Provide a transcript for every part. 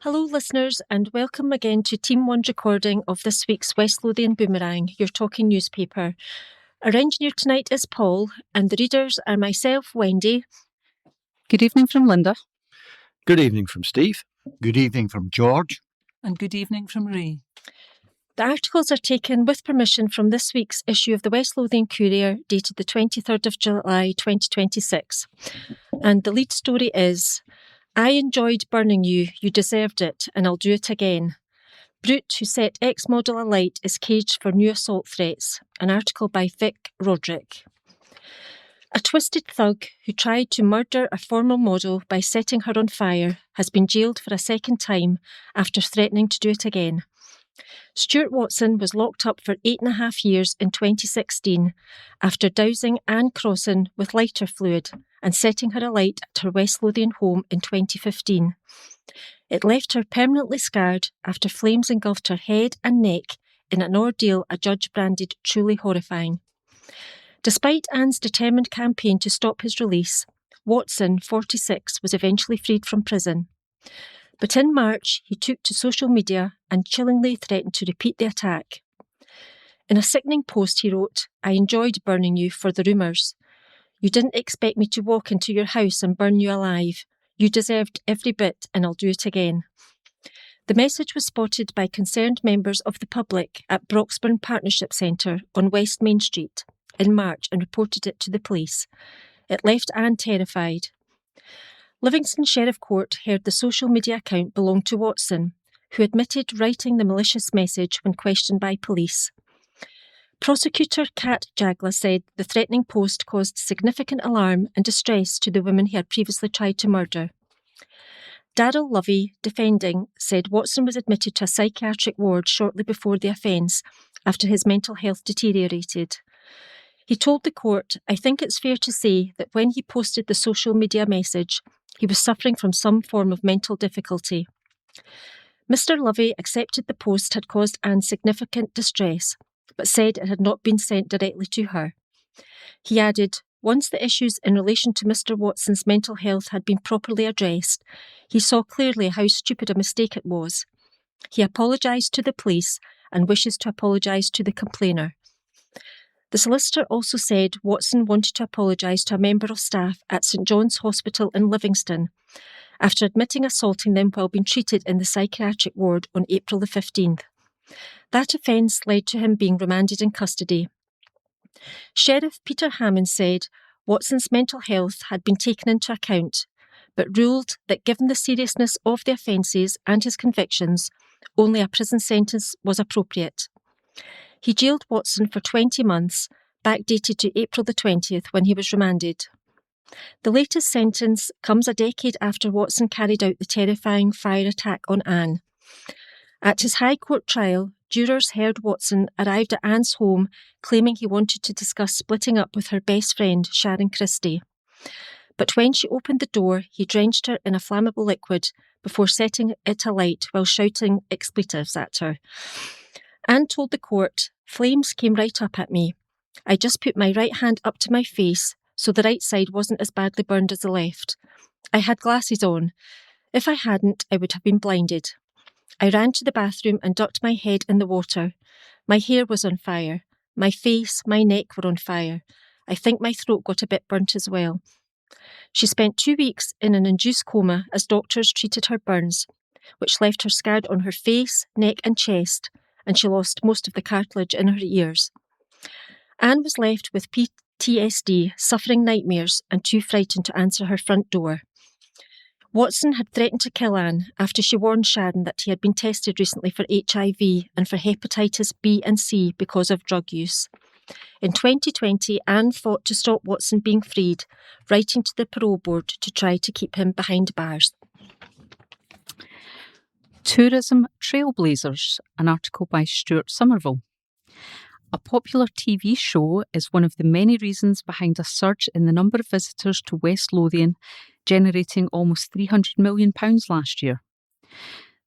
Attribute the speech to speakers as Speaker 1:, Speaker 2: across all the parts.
Speaker 1: Hello listeners and welcome again to Team 1's recording of this week's West Lothian Boomerang, your talking newspaper. Our engineer tonight is Paul and the readers are myself, Wendy.
Speaker 2: Good evening from Linda.
Speaker 3: Good evening from Steve.
Speaker 4: Good evening from George.
Speaker 5: And good evening from Ray.
Speaker 1: The articles are taken with permission from this week's issue of the West Lothian Courier dated the 23rd of July 2026. And the lead story is, I enjoyed burning you, you deserved it, and I'll do it again. Brute who set ex-model alight is caged for new assault threats. An article by Vic Roderick. A twisted thug who tried to murder a former model by setting her on fire has been jailed for a second time after threatening to do it again. Stuart Watson was locked up for 8.5 years in 2016 after dousing Anne Crossan with lighter fluid and setting her alight at her West Lothian home in 2015. It left her permanently scarred after flames engulfed her head and neck in an ordeal a judge branded truly horrifying. Despite Anne's determined campaign to stop his release, Watson, 46, was eventually freed from prison. But in March, he took to social media and chillingly threatened to repeat the attack. In a sickening post, he wrote, I enjoyed burning you for the rumours. You didn't expect me to walk into your house and burn you alive. You deserved every bit, and I'll do it again. The message was spotted by concerned members of the public at Broxburn Partnership Centre on West Main Street in March and reported it to the police. It left Anne terrified. Livingston Sheriff Court heard the social media account belonged to Watson, who admitted writing the malicious message when questioned by police. Prosecutor Kat Jagla said the threatening post caused significant alarm and distress to the women he had previously tried to murder. Darryl Lovey, defending, said Watson was admitted to a psychiatric ward shortly before the offence after his mental health deteriorated. He told the court, I think it's fair to say that when he posted the social media message, he was suffering from some form of mental difficulty. Mr. Lovey accepted the post had caused Anne significant distress, but said it had not been sent directly to her. He added, once the issues in relation to Mr. Watson's mental health had been properly addressed, he saw clearly how stupid a mistake it was. He apologised to the police and wishes to apologise to the complainer. The solicitor also said Watson wanted to apologise to a member of staff at St John's Hospital in Livingston after admitting assaulting them while being treated in the psychiatric ward on April the 15th. That offence led to him being remanded in custody. Sheriff Peter Hammond said Watson's mental health had been taken into account, but ruled that given the seriousness of the offences and his convictions, only a prison sentence was appropriate. He jailed Watson for 20 months, backdated to April the 20th when he was remanded. The latest sentence comes a decade after Watson carried out the terrifying fire attack on Anne. At his High Court trial, jurors heard Watson arrived at Anne's home claiming he wanted to discuss splitting up with her best friend, Sharon Christie. But when she opened the door, he drenched her in a flammable liquid before setting it alight while shouting expletives at her. Anne told the court, flames came right up at me. I just put my right hand up to my face so the right side wasn't as badly burned as the left. I had glasses on. If I hadn't, I would have been blinded. I ran to the bathroom and ducked my head in the water. My hair was on fire. My face, my neck were on fire. I think my throat got a bit burnt as well. She spent 2 weeks in an induced coma as doctors treated her burns, which left her scarred on her face, neck and chest, and she lost most of the cartilage in her ears. Anne was left with PTSD, suffering nightmares, and too frightened to answer her front door. Watson had threatened to kill Anne after she warned Sharon that he had been tested recently for HIV and for hepatitis B and C because of drug use. In 2020, Anne fought to stop Watson being freed, writing to the parole board to try to keep him behind bars.
Speaker 2: Tourism Trailblazers, an article by Stuart Somerville. A popular TV show is one of the many reasons behind a surge in the number of visitors to West Lothian, generating almost £300 million last year.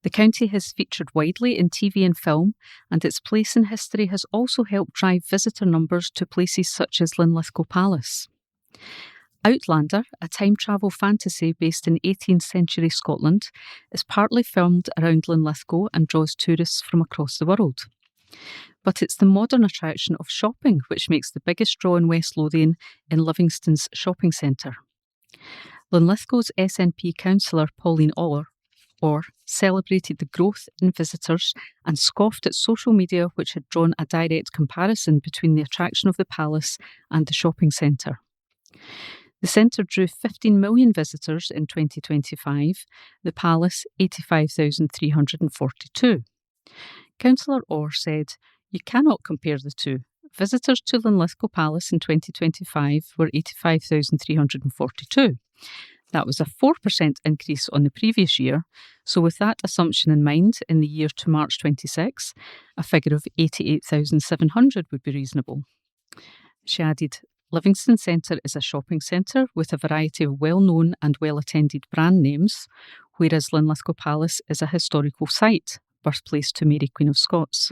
Speaker 2: The county has featured widely in TV and film, and its place in history has also helped drive visitor numbers to places such as Linlithgow Palace. Outlander, a time travel fantasy based in 18th century Scotland, is partly filmed around Linlithgow and draws tourists from across the world. But it's the modern attraction of shopping which makes the biggest draw in West Lothian in Livingston's shopping centre. Linlithgow's SNP councillor Pauline Orr celebrated the growth in visitors and scoffed at social media which had drawn a direct comparison between the attraction of the palace and the shopping centre. The centre drew 15 million visitors in 2025, the palace 85,342. Councillor Orr said, "You cannot compare the two. Visitors to Linlithgow Palace in 2025 were 85,342. That was a 4% increase on the previous year, so with that assumption in mind, in the year to March 26, a figure of 88,700 would be reasonable." She added, "Livingston Centre is a shopping centre with a variety of well-known and well-attended brand names, whereas Linlithgow Palace is a historical site, birthplace to Mary Queen of Scots.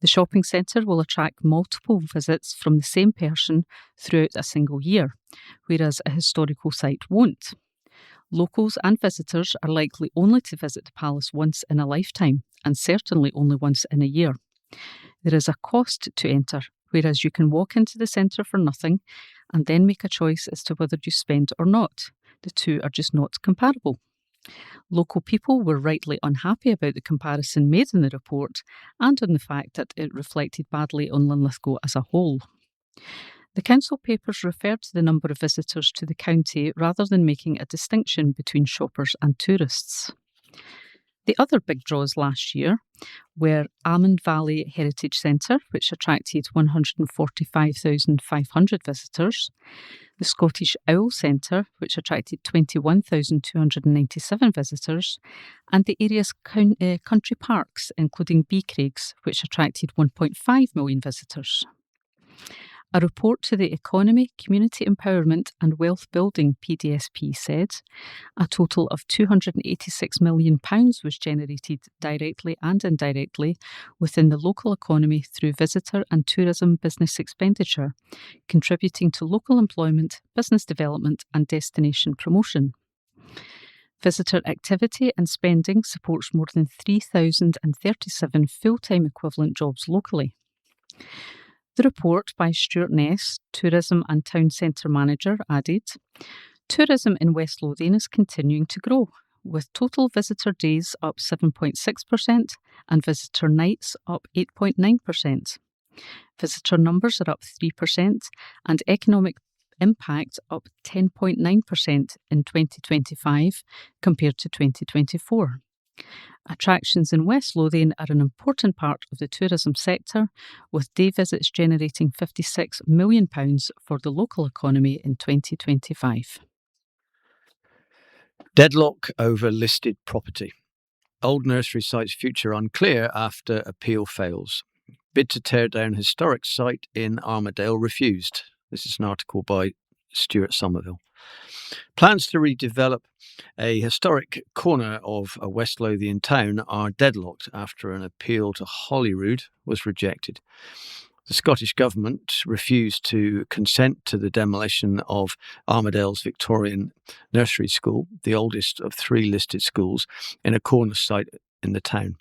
Speaker 2: The shopping centre will attract multiple visits from the same person throughout a single year, whereas a historical site won't. Locals and visitors are likely only to visit the palace once in a lifetime, and certainly only once in a year. There is a cost to enter, whereas you can walk into the centre for nothing and then make a choice as to whether you spend or not. The two are just not comparable." Local people were rightly unhappy about the comparison made in the report and on the fact that it reflected badly on Linlithgow as a whole. The council papers referred to the number of visitors to the county rather than making a distinction between shoppers and tourists. The other big draws last year were Almond Valley Heritage Centre, which attracted 145,500 visitors, the Scottish Owl Centre, which attracted 21,297 visitors, and the area's country parks, including Beacraigs, which attracted 1.5 million visitors. A report to the Economy, Community Empowerment and Wealth Building PDSP said a total of £286 million was generated directly and indirectly within the local economy through visitor and tourism business expenditure, contributing to local employment, business development and destination promotion. Visitor activity and spending supports more than 3,037 full-time equivalent jobs locally. The report by Stuart Ness, Tourism and Town Centre Manager, added, "Tourism in West Lothian is continuing to grow, with total visitor days up 7.6% and visitor nights up 8.9%. Visitor numbers are up 3% and economic impact up 10.9% in 2025 compared to 2024. Attractions in West Lothian are an important part of the tourism sector, with day visits generating £56 million for the local economy in 2025.
Speaker 3: Deadlock over listed property. Old nursery site's future unclear after appeal fails. Bid to tear down historic site in Armadale refused. This is an article by Stuart Somerville. Plans to redevelop a historic corner of a West Lothian town are deadlocked after an appeal to Holyrood was rejected. The Scottish Government refused to consent to the demolition of Armadale's Victorian Nursery School, the oldest of 3 listed schools, in a corner site in the town.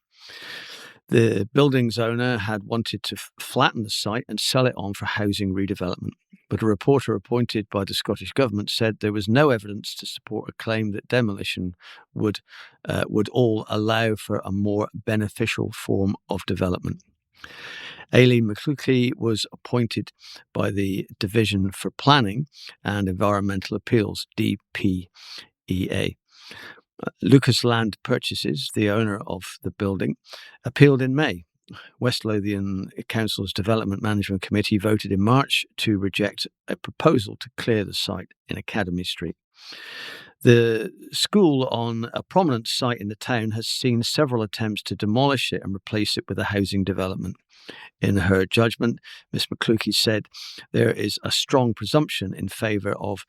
Speaker 3: The building's owner had wanted to flatten the site and sell it on for housing redevelopment, but a reporter appointed by the Scottish Government said there was no evidence to support a claim that demolition would all allow for a more beneficial form of development. Aileen McCluskey was appointed by the Division for Planning and Environmental Appeals, DPEA. Lucas Land Purchases, the owner of the building, appealed in May. West Lothian Council's Development Management Committee voted in March to reject a proposal to clear the site in Academy Street. The school, on a prominent site in the town, has seen several attempts to demolish it and replace it with a housing development. In her judgment, Ms McCluskey said there is a strong presumption in favour of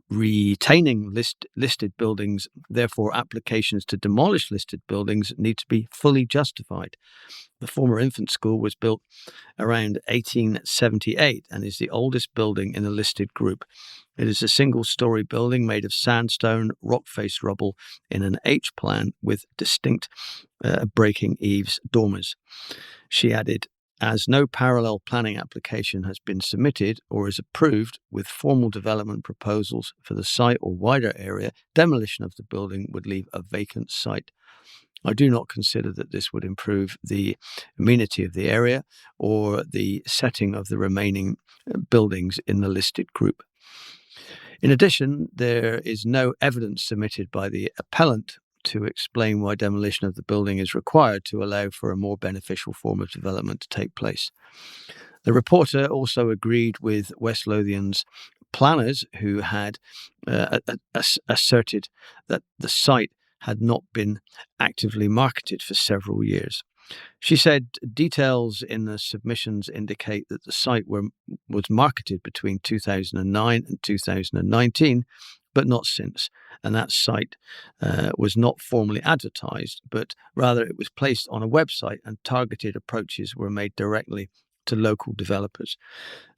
Speaker 3: retaining listed buildings. Therefore, applications to demolish listed buildings need to be fully justified. The former infant school was built around 1878 and is the oldest building in the listed group. It is a single-storey building made of sandstone, rock-faced rubble in an H-plan with distinct breaking eaves dormers. She added, as no parallel planning application has been submitted or is approved with formal development proposals for the site or wider area, demolition of the building would leave a vacant site. I do not consider that this would improve the amenity of the area or the setting of the remaining buildings in the listed group. In addition, there is no evidence submitted by the appellant to explain why demolition of the building is required to allow for a more beneficial form of development to take place. The reporter also agreed with West Lothian's planners, who had asserted that the site had not been actively marketed for several years. She said details in the submissions indicate that the site was marketed between 2009 and 2019, but not since, and that site was not formally advertised, but rather it was placed on a website and targeted approaches were made directly to local developers.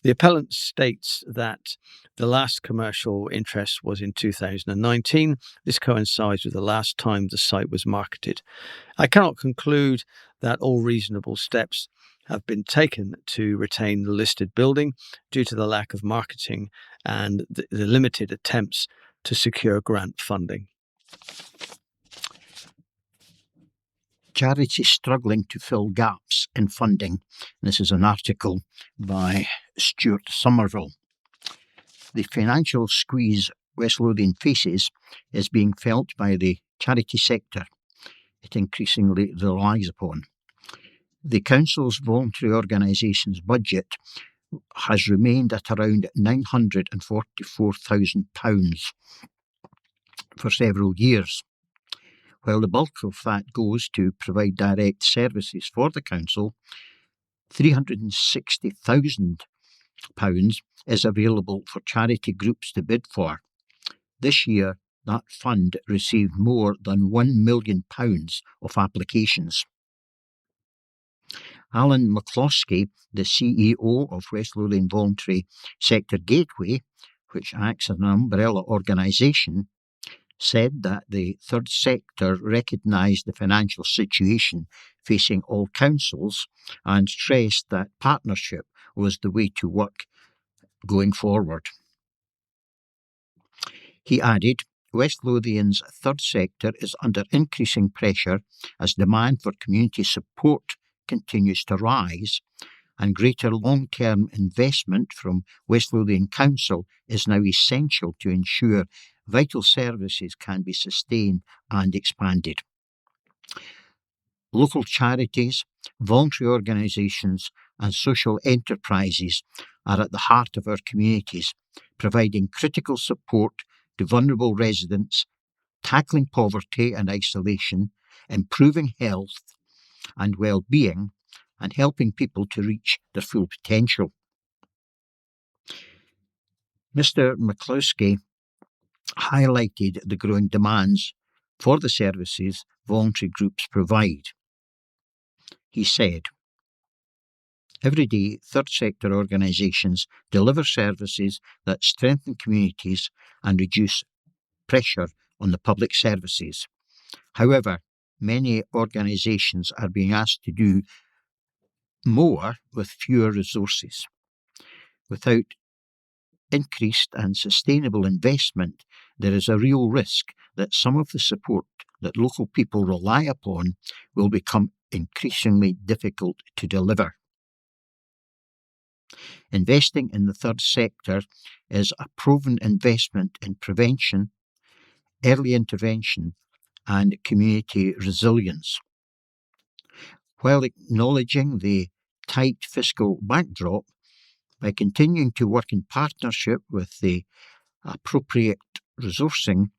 Speaker 3: The appellant states that the last commercial interest was in 2019. This coincides with the last time the site was marketed. I cannot conclude that all reasonable steps have been taken to retain the listed building due to the lack of marketing and the limited attempts to secure grant funding.
Speaker 4: Charities struggling to fill gaps in funding. This is an article by Stuart Somerville. The financial squeeze West Lothian faces is being felt by the charity sector it increasingly relies upon. The Council's voluntary organisations budget has remained at around £944,000 for several years. While the bulk of that goes to provide direct services for the Council, £360,000 is available for charity groups to bid for. This year, that fund received more than £1 million of applications. Alan McCloskey, the CEO of West Lothian Voluntary Sector Gateway, which acts as an umbrella organisation, said that the third sector recognised the financial situation facing all councils and stressed that partnership was the way to work going forward. He added, West Lothian's third sector is under increasing pressure as demand for community support continues to rise, and greater long-term investment from West Lothian Council is now essential to ensure vital services can be sustained and expanded. Local charities, voluntary organisations and social enterprises are at the heart of our communities, providing critical support to vulnerable residents, tackling poverty and isolation, improving health and well-being, and helping people to reach their full potential. Mr. McCloskey highlighted the growing demands for the services voluntary groups provide. He said, every day, third sector organisations deliver services that strengthen communities and reduce pressure on the public services. However, many organisations are being asked to do more with fewer resources. Without increased and sustainable investment, there is a real risk that some of the support that local people rely upon will become increasingly difficult to deliver. Investing in the third sector is a proven investment in prevention, early intervention, and community resilience. While acknowledging the tight fiscal backdrop, by continuing to work in partnership with the appropriate resourcing,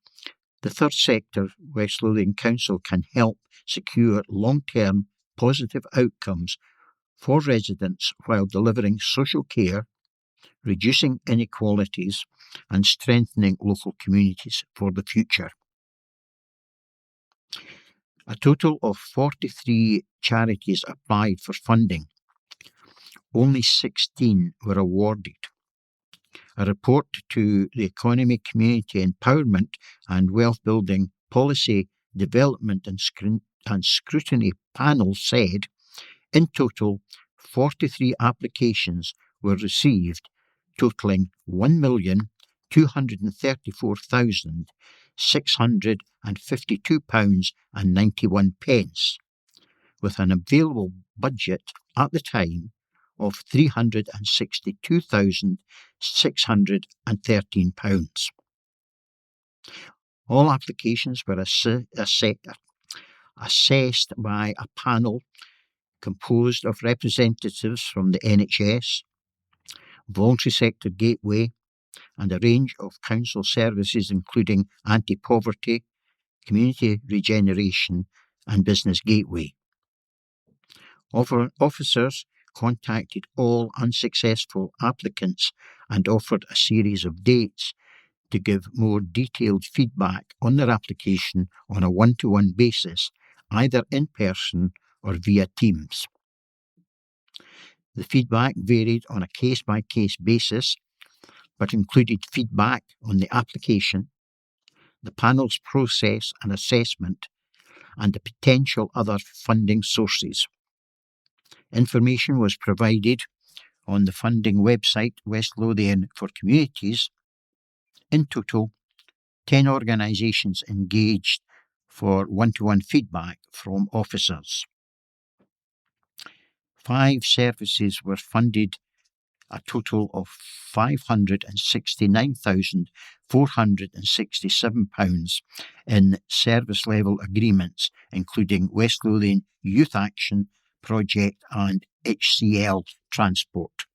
Speaker 4: the third sector West Lothian Council can help secure long-term positive outcomes for residents while delivering social care, reducing inequalities and strengthening local communities for the future. A total of 43 charities applied for funding. Only 16 were awarded. A report to the Economy, Community Empowerment and Wealth Building Policy Development and Scrutiny Panel said, in total, 43 applications were received, totalling £1,234,652.91, with an available budget at the time of £362,613. All applications were assessed by a panel composed of representatives from the NHS, Voluntary Sector Gateway, and a range of council services including Anti-Poverty, Community Regeneration and Business Gateway. Officers contacted all unsuccessful applicants and offered a series of dates to give more detailed feedback on their application on a one-to-one basis, either in person or via Teams. The feedback varied on a case-by-case basis, but included feedback on the application, the panel's process and assessment, and the potential other funding sources. Information was provided on the funding website West Lothian for Communities. In total, 10 organisations engaged for one-to-one feedback from officers. 5 services were funded, a total of £569,467 in service level agreements, including West Lothian Youth Action Project and HCL Transport.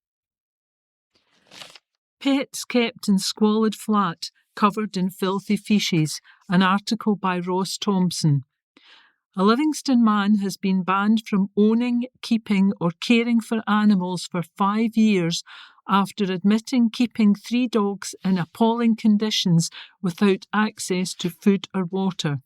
Speaker 5: Pets kept in squalid flat, covered in filthy faeces, an article by Ross Thompson. A Livingston man has been banned from owning, keeping or caring for animals for 5 years after admitting keeping 3 dogs in appalling conditions without access to food or water.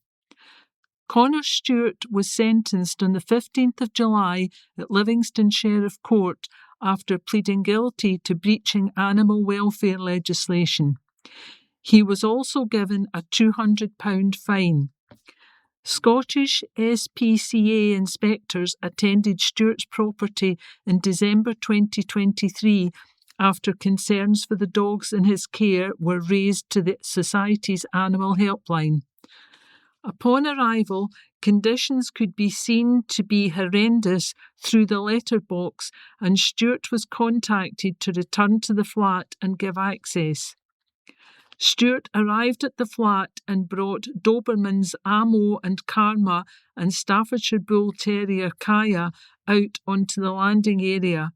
Speaker 5: Connor Stewart was sentenced on the 15th of July at Livingston Sheriff Court after pleading guilty to breaching animal welfare legislation. He was also given a £200 fine. Scottish SPCA inspectors attended Stewart's property in December 2023 after concerns for the dogs in his care were raised to the Society's Animal Helpline. Upon arrival, conditions could be seen to be horrendous through the letterbox, and Stewart was contacted to return to the flat and give access. Stewart arrived at the flat and brought Dobermans Amo and Karma and Staffordshire Bull Terrier Kaya out onto the landing area.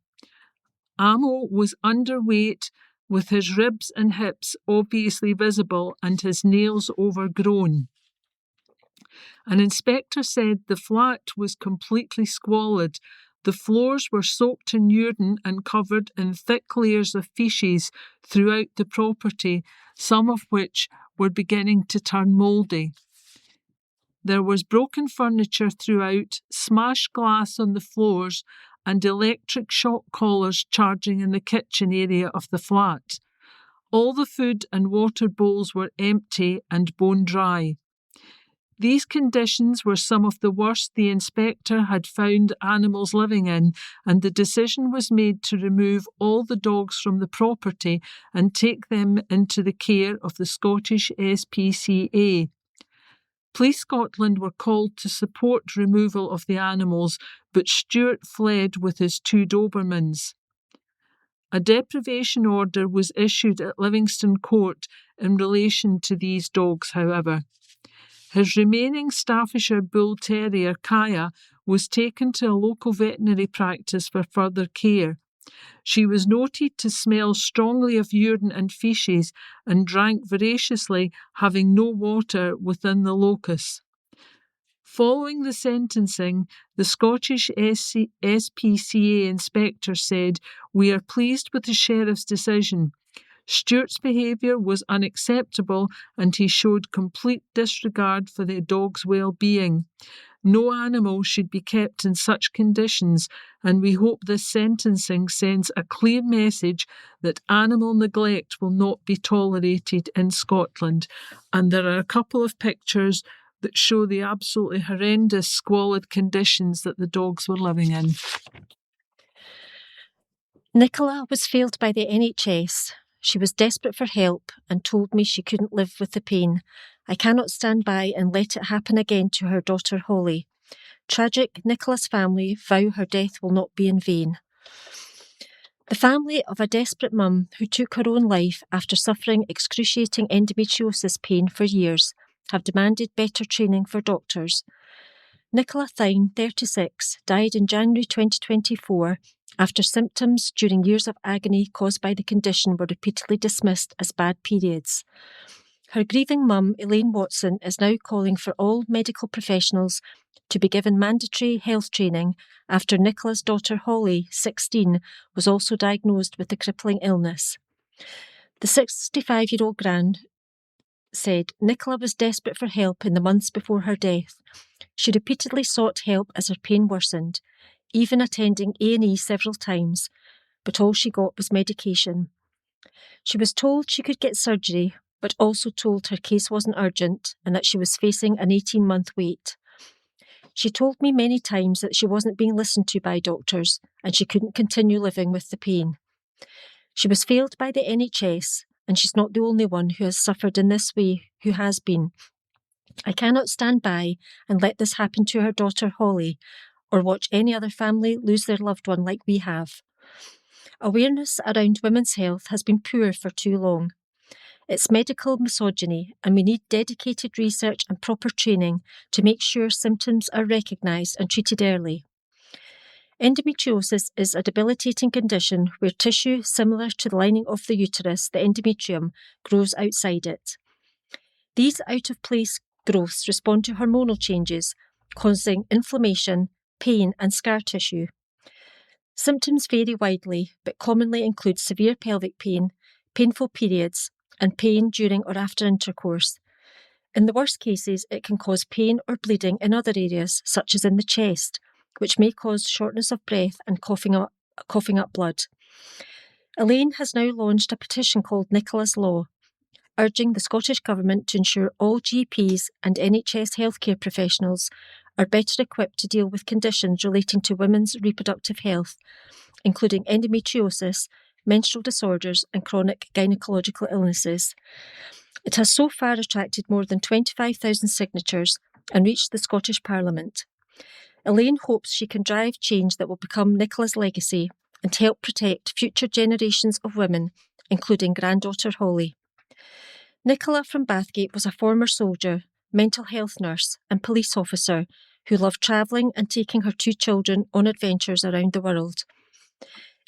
Speaker 5: Amo was underweight, with his ribs and hips obviously visible and his nails overgrown. An inspector said the flat was completely squalid. The floors were soaked in urine and covered in thick layers of faeces throughout the property, some of which were beginning to turn mouldy. There was broken furniture throughout, smashed glass on the floors, and electric shock collars charging in the kitchen area of the flat. All the food and water bowls were empty and bone dry. These conditions were some of the worst the inspector had found animals living in, and the decision was made to remove all the dogs from the property and take them into the care of the Scottish SPCA. Police Scotland were called to support removal of the animals, but Stewart fled with his 2 Dobermans. A deprivation order was issued at Livingston Court in relation to these dogs, however. His remaining Staffordshire Bull Terrier, Kaya, was taken to a local veterinary practice for further care. She was noted to smell strongly of urine and faeces and drank voraciously, having no water within the locus. Following the sentencing, the Scottish SPCA inspector said, "We are pleased with the Sheriff's decision. Stuart's behaviour was unacceptable and he showed complete disregard for the dog's well-being. No animal should be kept in such conditions, and we hope this sentencing sends a clear message that animal neglect will not be tolerated in Scotland." And there are a couple of pictures that show the absolutely horrendous, squalid conditions that the dogs were living in.
Speaker 1: Nicola was failed by the NHS. She was desperate for help and told me she couldn't live with the pain. I cannot stand by and let it happen again to her daughter Holly. Tragic, Nicola's family vow her death will not be in vain. The family of a desperate mum who took her own life after suffering excruciating endometriosis pain for years have demanded better training for doctors. Nicola Thine, 36, died in January 2024 after symptoms during years of agony caused by the condition were repeatedly dismissed as bad periods. Her grieving mum, Elaine Watson, is now calling for all medical professionals to be given mandatory health training after Nicola's daughter Holly, 16, was also diagnosed with a crippling illness. The 65-year-old Gran said Nicola was desperate for help in the months before her death. She repeatedly sought help as her pain worsened, even attending A&E several times, but all she got was medication. She was told she could get surgery, but also told her case wasn't urgent and that she was facing an 18-month wait. She told me many times that she wasn't being listened to by doctors and she couldn't continue living with the pain. She was failed by the NHS, and she's not the only one who has suffered in this way who has been. I cannot stand by and let this happen to her daughter Holly, or watch any other family lose their loved one like we have. Awareness around women's health has been poor for too long. It's medical misogyny, and we need dedicated research and proper training to make sure symptoms are recognised and treated early. Endometriosis is a debilitating condition where tissue similar to the lining of the uterus, the endometrium, grows outside it. These out-of-place growths respond to hormonal changes, causing inflammation, pain and scar tissue. Symptoms vary widely, but commonly include severe pelvic pain, painful periods, and pain during or after intercourse. In the worst cases, it can cause pain or bleeding in other areas, such as in the chest, which may cause shortness of breath and coughing up blood. Elaine has now launched a petition called Nicola's Law, urging the Scottish Government to ensure all GPs and NHS healthcare professionals are better equipped to deal with conditions relating to women's reproductive health, including endometriosis, menstrual disorders and chronic gynecological illnesses. It has so far attracted more than 25,000 signatures and reached the Scottish Parliament. Elaine hopes she can drive change that will become Nicola's legacy and help protect future generations of women, including granddaughter Holly. Nicola from Bathgate was a former soldier, mental health nurse and police officer who loved travelling and taking her 2 children on adventures around the world.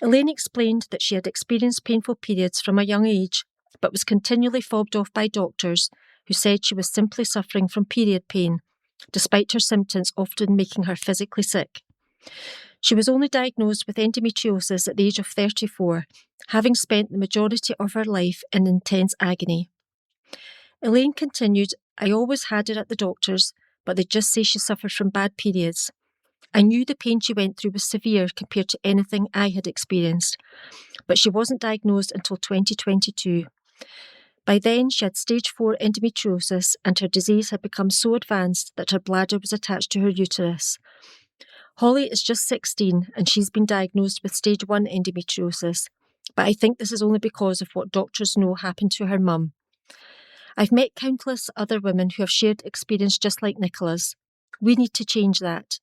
Speaker 1: Elaine explained that she had experienced painful periods from a young age, but was continually fobbed off by doctors who said she was simply suffering from period pain, despite her symptoms often making her physically sick. She was only diagnosed with endometriosis at the age of 34, having spent the majority of her life in intense agony. Elaine continued, I always had her at the doctors, but they just say she suffered from bad periods. I knew the pain she went through was severe compared to anything I had experienced, but she wasn't diagnosed until 2022. By then, she had stage 4 endometriosis and her disease had become so advanced that her bladder was attached to her uterus. Holly is just 16 and she's been diagnosed with stage 1 endometriosis, but I think this is only because of what doctors know happened to her mum. I've met countless other women who have shared experience just like Nicola's. We need to change that.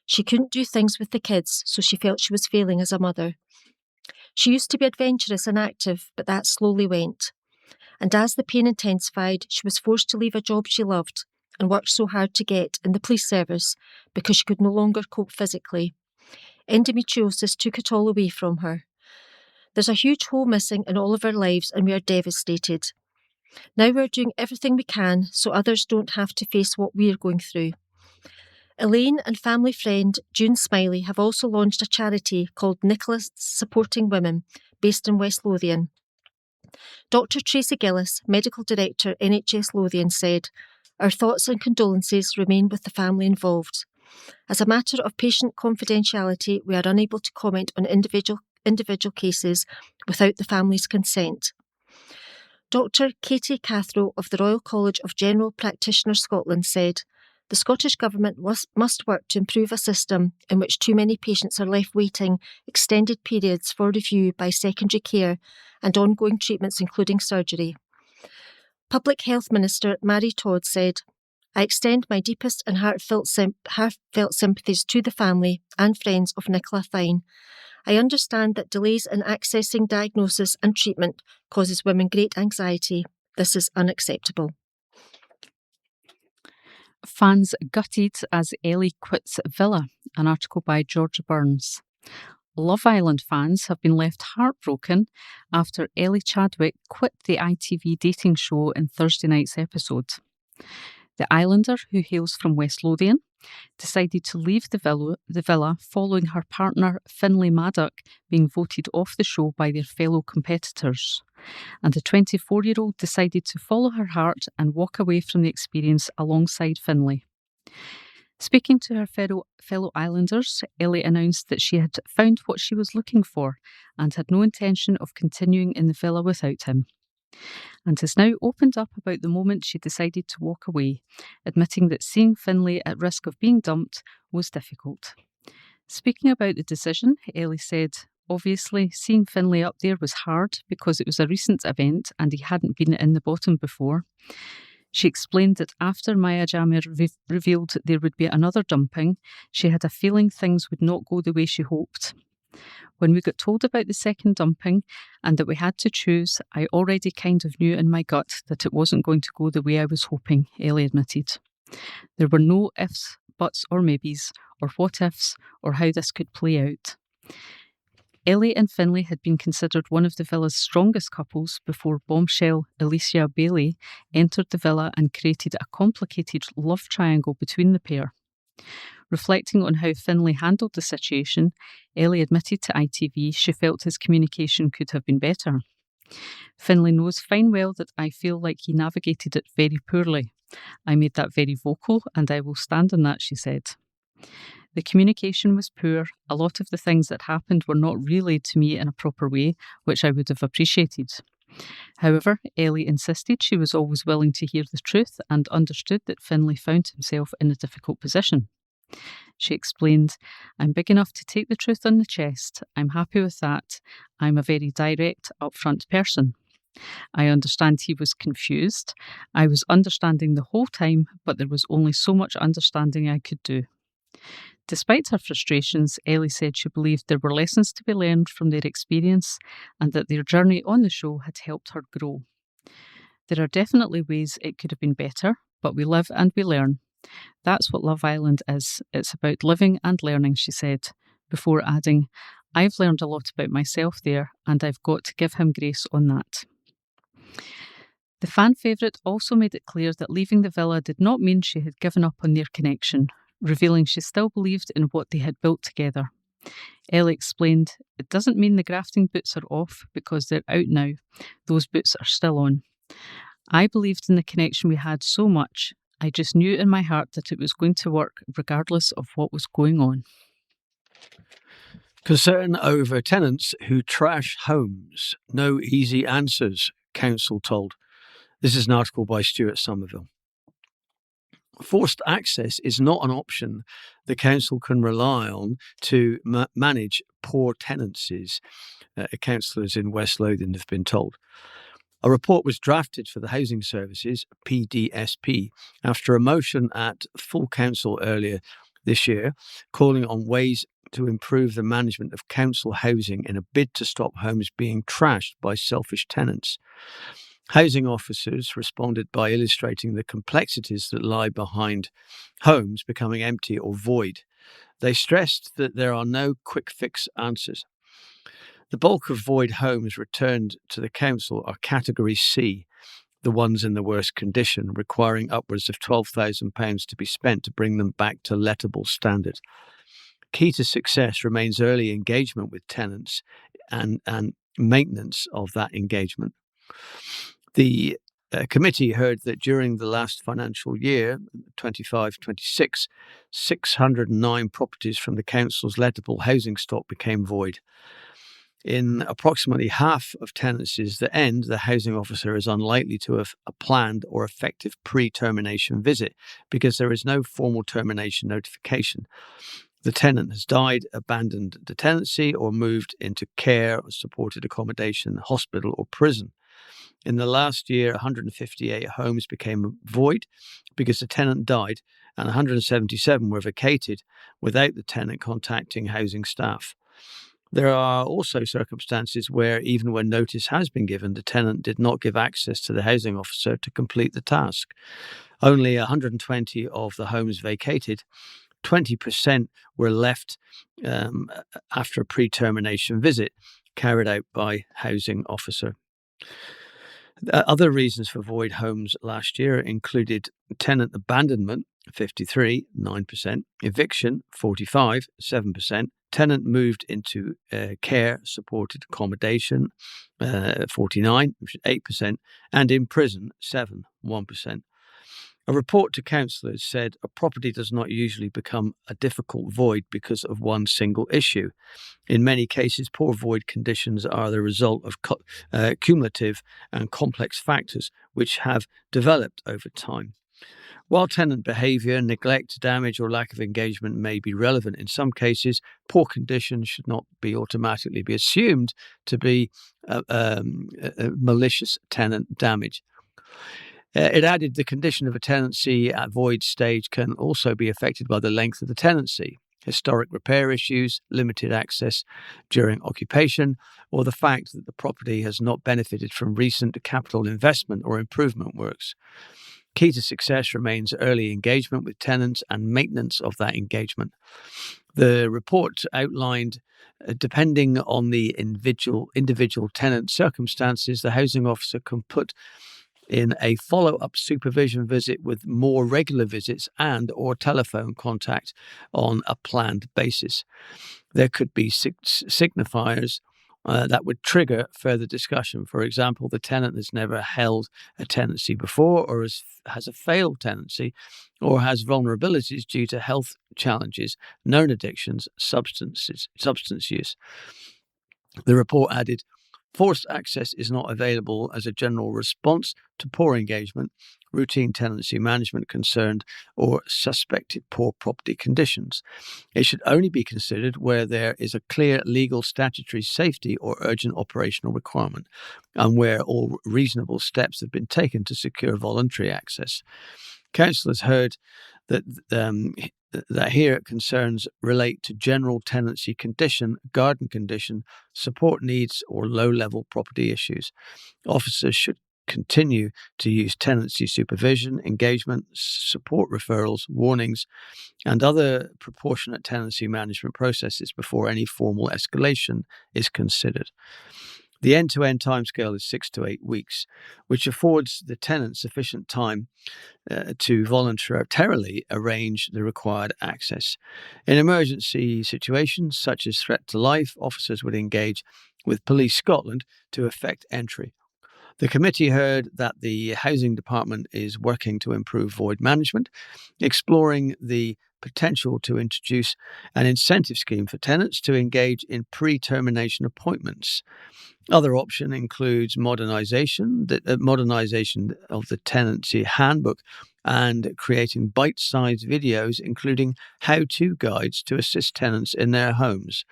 Speaker 1: She couldn't do things with the kids, so she felt she was failing as a mother. She used to be adventurous and active, but that slowly went. And as the pain intensified, she was forced to leave a job she loved and worked so hard to get in the police service because she could no longer cope physically. Endometriosis took it all away from her. There's a huge hole missing in all of our lives and we are devastated. Now we're doing everything we can so others don't have to face what we're going through. Elaine and family friend June Smiley have also launched a charity called Nicholas Supporting Women, based in West Lothian. Dr. Tracy Gillis, Medical Director, NHS Lothian, said, "Our thoughts and condolences remain with the family involved. As a matter of patient confidentiality, we are unable to comment on individual cases without the family's consent." Dr. Katie Cathro of the Royal College of General Practitioners Scotland said, "The Scottish Government must work to improve a system in which too many patients are left waiting extended periods for review by secondary care and ongoing treatments including surgery." Public Health Minister Mary Todd said, "I extend my deepest and heartfelt sympathies to the family and friends of Nicola Thine. I understand that delays in accessing diagnosis and treatment causes women great anxiety. This is unacceptable."
Speaker 2: Fans gutted as Ellie quits Villa, an article by Georgia Burns. Love Island fans have been left heartbroken after Ellie Chadwick quit the ITV dating show in Thursday night's episode. The Islander, who hails from West Lothian, decided to leave the villa following her partner Finlay Maddock being voted off the show by their fellow competitors. And the 24-year-old decided to follow her heart and walk away from the experience alongside Finlay. Speaking to her fellow Islanders, Ellie announced that she had found what she was looking for and had no intention of continuing in the villa without him, and has now opened up about the moment she decided to walk away, admitting that seeing Finlay at risk of being dumped was difficult. Speaking about the decision, Ellie said, "Obviously, seeing Finlay up there was hard because it was a recent event and he hadn't been in the bottom before." She explained that after Maya Jamir revealed there would be another dumping, she had a feeling things would not go the way she hoped. "When we got told about the second dumping and that we had to choose, I already kind of knew in my gut that it wasn't going to go the way I was hoping," Ellie admitted. "There were no ifs, buts or maybes, or what ifs, or how this could play out." Ellie and Finlay had been considered one of the villa's strongest couples before bombshell Alicia Bailey entered the villa and created a complicated love triangle between the pair. Reflecting on how Finlay handled the situation, Ellie admitted to ITV she felt his communication could have been better. "Finlay knows fine well that I feel like he navigated it very poorly. I made that very vocal and I will stand on that," she said. "The communication was poor. A lot of the things that happened were not relayed to me in a proper way, which I would have appreciated." However, Ellie insisted she was always willing to hear the truth and understood that Finlay found himself in a difficult position. She explained, "I'm big enough to take the truth on the chest. I'm happy with that. I'm a very direct, upfront person. I understand he was confused. I was understanding the whole time, but there was only so much understanding I could do." Despite her frustrations, Ellie said she believed there were lessons to be learned from their experience and that their journey on the show had helped her grow. "There are definitely ways it could have been better, but we live and we learn. That's what Love Island is. It's about living and learning," she said, before adding, "I've learned a lot about myself there, and I've got to give him grace on that." The fan favourite also made it clear that leaving the villa did not mean she had given up on their connection, revealing she still believed in what they had built together. Ellie explained, "It doesn't mean the grafting boots are off because they're out now. Those boots are still on. I believed in the connection we had so much. I just knew in my heart that it was going to work regardless of what was going on."
Speaker 3: Concern over tenants who trash homes. No easy answers, council told. This is an article by Stuart Somerville. Forced access is not an option the council can rely on to manage poor tenancies, councillors in West Lothian have been told. A report was drafted for the Housing Services, PDSP, after a motion at full council earlier this year, calling on ways to improve the management of council housing in a bid to stop homes being trashed by selfish tenants. Housing officers responded by illustrating the complexities that lie behind homes becoming empty or void. They stressed that there are no quick fix answers. The bulk of void homes returned to the council are Category C, the ones in the worst condition, requiring upwards of £12,000 to be spent to bring them back to lettable standard. Key to success remains early engagement with tenants and maintenance of that engagement. The committee heard that during the last financial year, 25-26, 609 properties from the council's lettable housing stock became void. In approximately half of tenancies that end, the housing officer is unlikely to have a planned or effective pre-termination visit because there is no formal termination notification. The tenant has died, abandoned the tenancy, or moved into care, supported accommodation, hospital, or prison. In the last year, 158 homes became void because the tenant died, and 177 were vacated without the tenant contacting housing staff. There are also circumstances where, even when notice has been given, the tenant did not give access to the housing officer to complete the task. Only 120 of the homes vacated. 20% were left after a pre-termination visit carried out by housing officer. Other reasons for void homes last year included tenant abandonment, 53, 9%, eviction, 45, 7%, tenant moved into care supported accommodation, 49, 8%, and in prison, 7, 1%. A report to councillors said a property does not usually become a difficult void because of one single issue. In many cases, poor void conditions are the result of cumulative and complex factors which have developed over time. While tenant behaviour, neglect, damage or lack of engagement may be relevant in some cases, poor conditions should not be automatically be assumed to be malicious tenant damage. It added the condition of a tenancy at void stage can also be affected by the length of the tenancy, historic repair issues, limited access during occupation, or the fact that the property has not benefited from recent capital investment or improvement works. Key to success remains early engagement with tenants and maintenance of that engagement. The report outlined, depending on the individual tenant circumstances, the housing officer can put in a follow-up supervision visit with more regular visits and or telephone contact on a planned basis. There could be signifiers that would trigger further discussion. For example, the tenant has never held a tenancy before or has a failed tenancy or has vulnerabilities due to health challenges, known addictions, substance use. The report added, forced access is not available as a general response to poor engagement, routine tenancy management concerned, or suspected poor property conditions. It should only be considered where there is a clear legal, statutory, safety, or urgent operational requirement, and where all reasonable steps have been taken to secure voluntary access. Councillors heard that here concerns relate to general tenancy condition, garden condition, support needs, or low-level property issues. Officers should continue to use tenancy supervision, engagement, support referrals, warnings, and other proportionate tenancy management processes before any formal escalation is considered. The end-to-end timescale is 6 to 8 weeks, which affords the tenant sufficient time to voluntarily arrange the required access. In emergency situations, such as threat to life, officers would engage with Police Scotland to effect entry. The committee heard that the Housing Department is working to improve void management, exploring the potential to introduce an incentive scheme for tenants to engage in pre-termination appointments. Other option includes modernisation of the tenancy handbook and creating bite-sized videos, including how-to guides to assist tenants in their homes.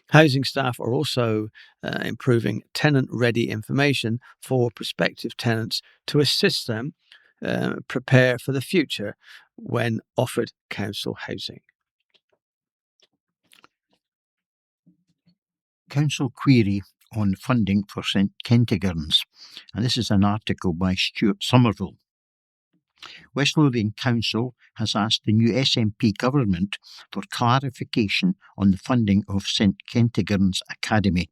Speaker 3: Housing staff are also improving tenant-ready information for prospective tenants to assist them prepare for the future when offered council housing.
Speaker 4: Council query on funding for St Kentigern's, and this is an article by Stuart Somerville. West Lothian Council has asked the new SNP government for clarification on the funding of St Kentigern's Academy.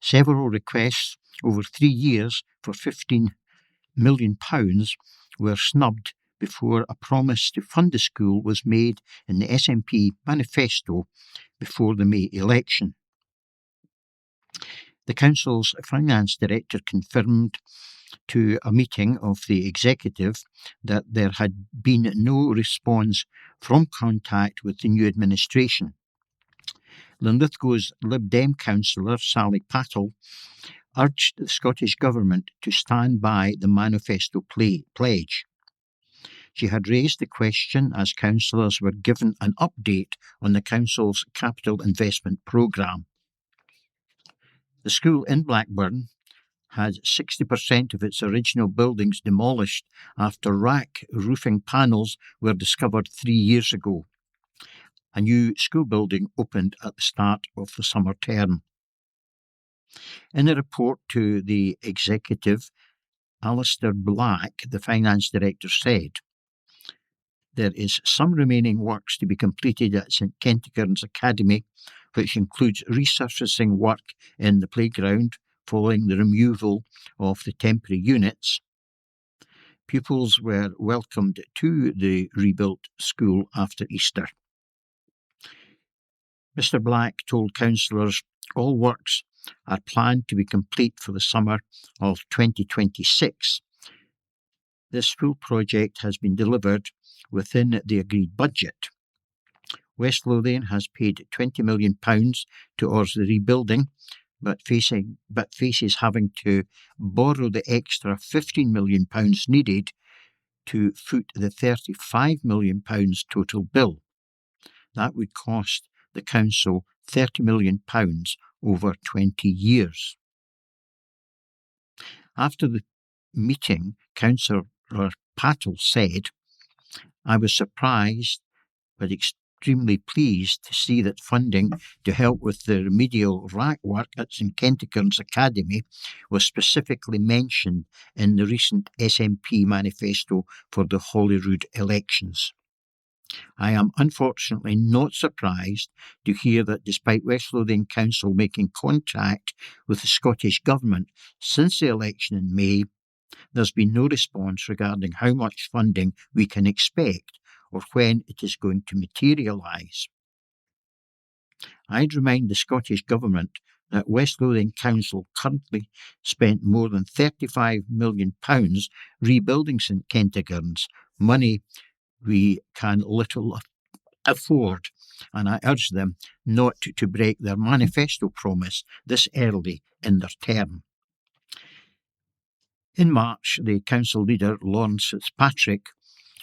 Speaker 4: Several requests over 3 years for £15 million were snubbed before a promise to fund the school was made in the SNP manifesto before the May election. The council's finance director confirmed to a meeting of the executive that there had been no response from contact with the new administration. Linlithgow's Lib Dem councillor Sally Patel urged the Scottish Government to stand by the manifesto pledge. She had raised the question as councillors were given an update on the council's capital investment programme. The school in Blackburn had 60% of its original buildings demolished after rack roofing panels were discovered 3 years ago. A new school building opened at the start of the summer term. In a report to the executive, Alistair Black, the finance director, said, "There is some remaining works to be completed at St Kentigern's Academy, which includes resurfacing work in the playground following the removal of the temporary units. Pupils were welcomed to the rebuilt school after Easter." Mr Black told councillors all works are planned to be complete for the summer of 2026. This full project has been delivered within the agreed budget. West Lothian has paid £20 million towards the rebuilding, but faces having to borrow the extra £15 million needed to foot the £35 million total bill. That would cost the council £30 million over 20 years. After the meeting, Councillor Patel said, "I was surprised but extremely pleased to see that funding to help with the remedial rack work at St Kentigern's Academy was specifically mentioned in the recent SNP manifesto for the Holyrood elections. I am unfortunately not surprised to hear that despite West Lothian Council making contact with the Scottish Government since the election in May, there's been no response regarding how much funding we can expect or when it is going to materialise. I'd remind the Scottish Government that West Lothian Council currently spent more than £35 million rebuilding St Kentigern's, money we can little afford, and I urge them not to break their manifesto promise this early in their term." In March, the council leader, Lawrence Fitzpatrick,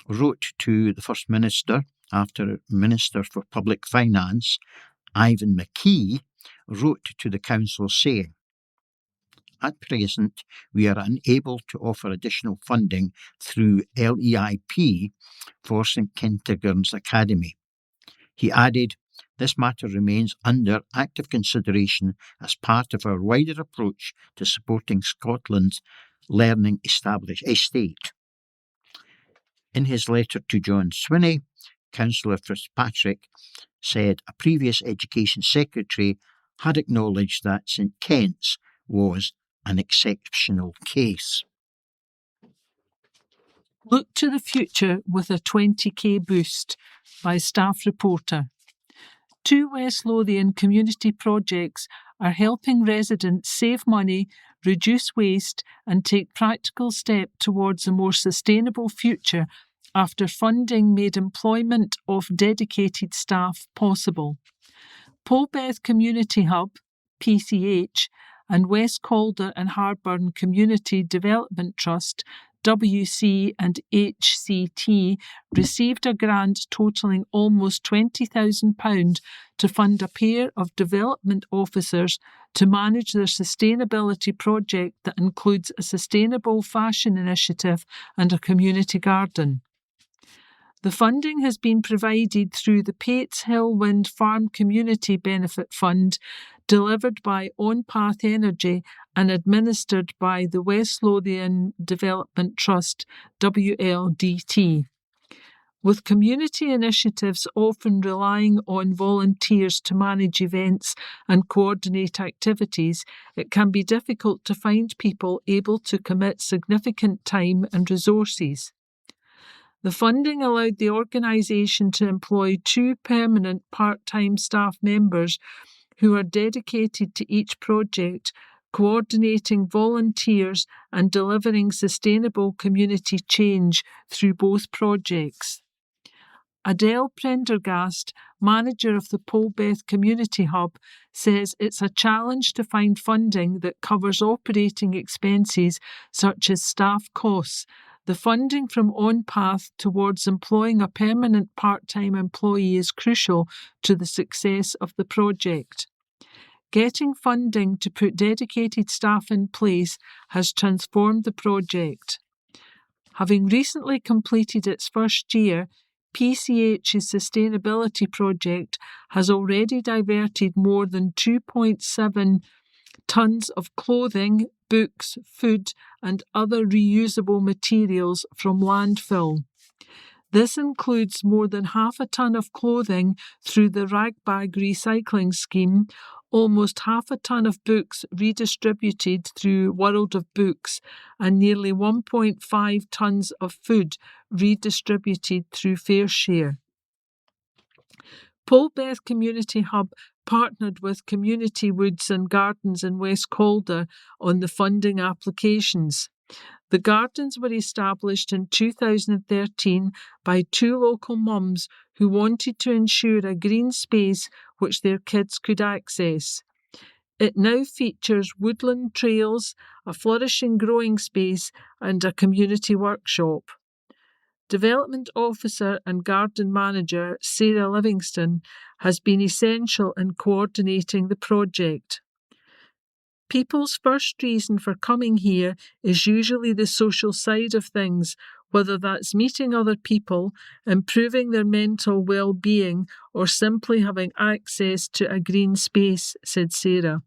Speaker 4: wrote to the First Minister after Minister for Public Finance, Ivan McKee, wrote to the council saying, "At present, we are unable to offer additional funding through LEIP for St Kentigern's Academy." He added, "This matter remains under active consideration as part of our wider approach to supporting Scotland's learning estate." In his letter to John Swinney, Councillor Fitzpatrick said a previous Education Secretary had acknowledged that St Kent's was an exceptional case.
Speaker 5: Look to the future with a 20k boost by staff reporter. 2 West Lothian community projects are helping residents save money, reduce waste and take practical steps towards a more sustainable future after funding made employment of dedicated staff possible. Polbeth Community Hub, PCH, and West Calder and Harburn Community Development Trust, WC and HCT, received a grant totalling almost £20,000 to fund a pair of development officers to manage their sustainability project that includes a sustainable fashion initiative and a community garden. The funding has been provided through the Pates Hill Wind Farm Community Benefit Fund, delivered by On Path Energy and administered by the West Lothian Development Trust, WLDT. With community initiatives often relying on volunteers to manage events and coordinate activities, it can be difficult to find people able to commit significant time and resources. The funding allowed the organisation to employ 2 permanent part-time staff members who are dedicated to each project, coordinating volunteers and delivering sustainable community change through both projects. Adele Prendergast, manager of the Polbeth Community Hub, says it's a challenge to find funding that covers operating expenses such as staff costs. The funding from OnPath towards employing a permanent part-time employee is crucial to the success of the project. Getting funding to put dedicated staff in place has transformed the project. Having recently completed its first year, PCH's sustainability project has already diverted more than 2.7 tonnes of clothing, books, food and other reusable materials from landfill. This includes more than half a tonne of clothing through the Ragbag recycling scheme, almost half a tonne of books redistributed through World of Books, and nearly 1.5 tonnes of food redistributed through FareShare. Polbeth Community Hub partnered with Community Woods and Gardens in West Calder on the funding applications. The gardens were established in 2013 by 2 local mums who wanted to ensure a green space which their kids could access. It now features woodland trails, a flourishing growing space and a community workshop. Development Officer and Garden Manager Sarah Livingston has been essential in coordinating the project. People's first reason for coming here is usually the social side of things, whether that's meeting other people, improving their mental well-being, or simply having access to a green space, said Sarah.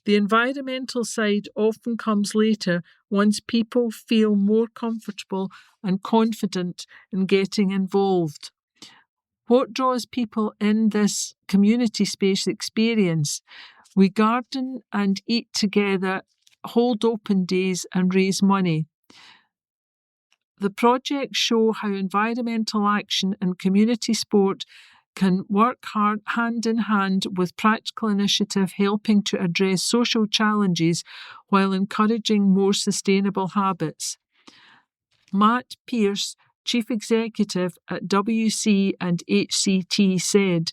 Speaker 5: The environmental side often comes later once people feel more comfortable and confident in getting involved. What draws people in this community space experience? We garden and eat together, hold open days and raise money. The projects show how environmental action and community sport can work hand in hand with practical initiative helping to address social challenges while encouraging more sustainable habits. Matt Pearce, Chief Executive at WC and HCT, said,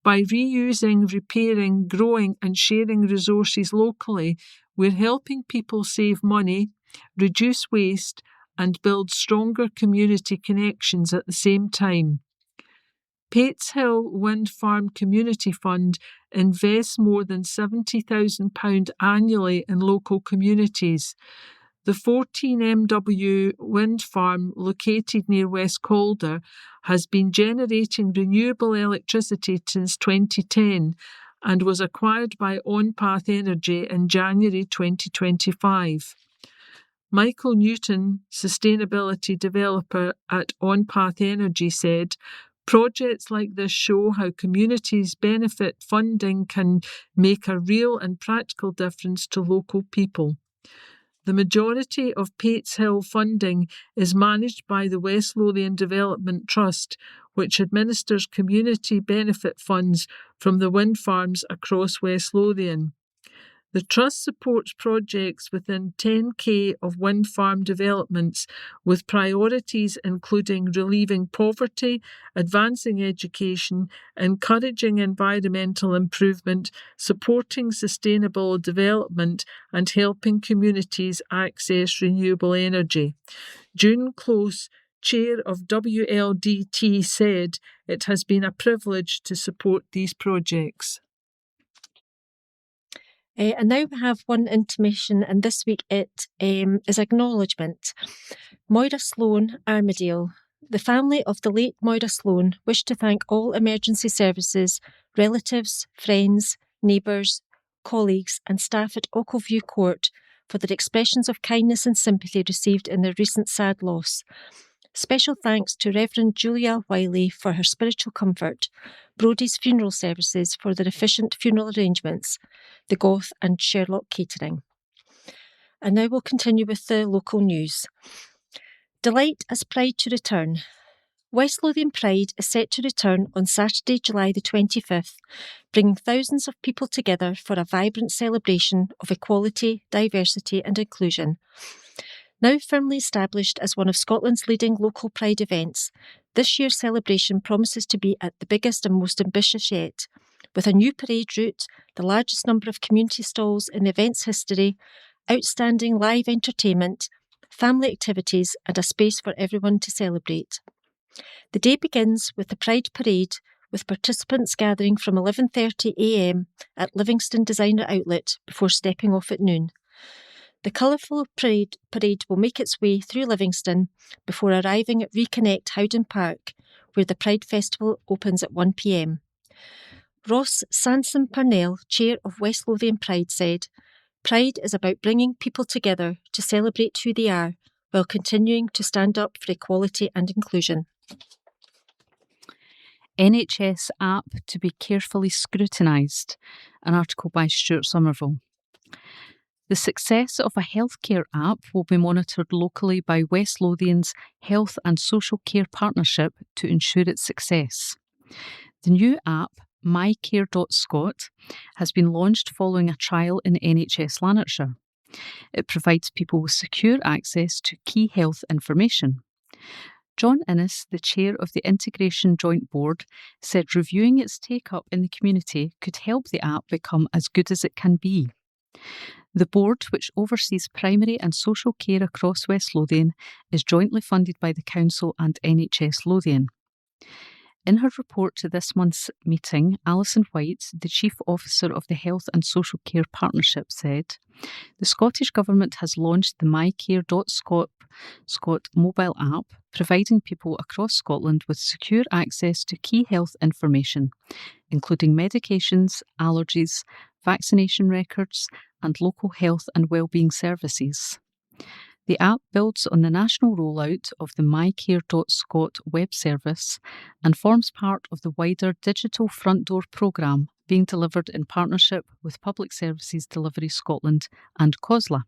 Speaker 5: "By reusing, repairing, growing and sharing resources locally, we're helping people save money, reduce waste and build stronger community connections at the same time." Pates Hill Wind Farm Community Fund invests more than £70,000 annually in local communities. The 14 MW wind farm located near West Calder has been generating renewable electricity since 2010 and was acquired by OnPath Energy in January 2025. Michael Newton, sustainability developer at OnPath Energy, said, "Projects like this show how communities benefit funding can make a real and practical difference to local people." The majority of Pates Hill funding is managed by the West Lothian Development Trust, which administers community benefit funds from the wind farms across West Lothian. The Trust supports projects within 10k of wind farm developments with priorities including relieving poverty, advancing education, encouraging environmental improvement, supporting sustainable development and helping communities access renewable energy. June Close, Chair of WLDT, said it has been a privilege to support these projects.
Speaker 1: And now we have one intimation, and this week it is acknowledgement. Moira Sloan, Armadale. The family of the late Moira Sloan wish to thank all emergency services, relatives, friends, neighbours, colleagues and staff at Ochilview Court for their expressions of kindness and sympathy received in their recent sad loss. Special thanks to Reverend Julia Wiley for her spiritual comfort, Brodie's Funeral Services for their efficient funeral arrangements, the Goth and Sherlock Catering. And now we'll continue with the local news. Delight as Pride to return. West Lothian Pride is set to return on Saturday, July the 25th, bringing thousands of people together for a vibrant celebration of equality, diversity and inclusion. Now firmly established as one of Scotland's leading local Pride events, this year's celebration promises to be at the biggest and most ambitious yet, with a new parade route, the largest number of community stalls in the event's history, outstanding live entertainment, family activities and a space for everyone to celebrate. The day begins with the Pride Parade, with participants gathering from 11:30 a.m. at Livingston Designer Outlet before stepping off at noon. The colourful parade will make its way through Livingston before arriving at Reconnect Howden Park, where the Pride Festival opens at 1 p.m. Ross Sanson Parnell, Chair of West Lothian Pride, said, "Pride is about bringing people together to celebrate who they are while continuing to stand up for equality and inclusion."
Speaker 2: NHS app to be carefully scrutinised, an article by Stuart Somerville. The success of a healthcare app will be monitored locally by West Lothian's Health and Social Care Partnership to ensure its success. The new app, mycare.scot, has been launched following a trial in NHS Lanarkshire. It provides people with secure access to key health information. John Innes, the chair of the Integration Joint Board, said reviewing its take-up in the community could help the app become as good as it can be. The board, which oversees primary and social care across West Lothian, is jointly funded by the Council and NHS Lothian. In her report to this month's meeting, Alison White, the Chief Officer of the Health and Social Care Partnership, said, "The Scottish Government has launched the mycare.scot mobile app, providing people across Scotland with secure access to key health information, including medications, allergies, vaccination records, and local health and wellbeing services." The app builds on the national rollout of the mycare.scot web service and forms part of the wider Digital Front Door programme being delivered in partnership with Public Services Delivery Scotland and COSLA.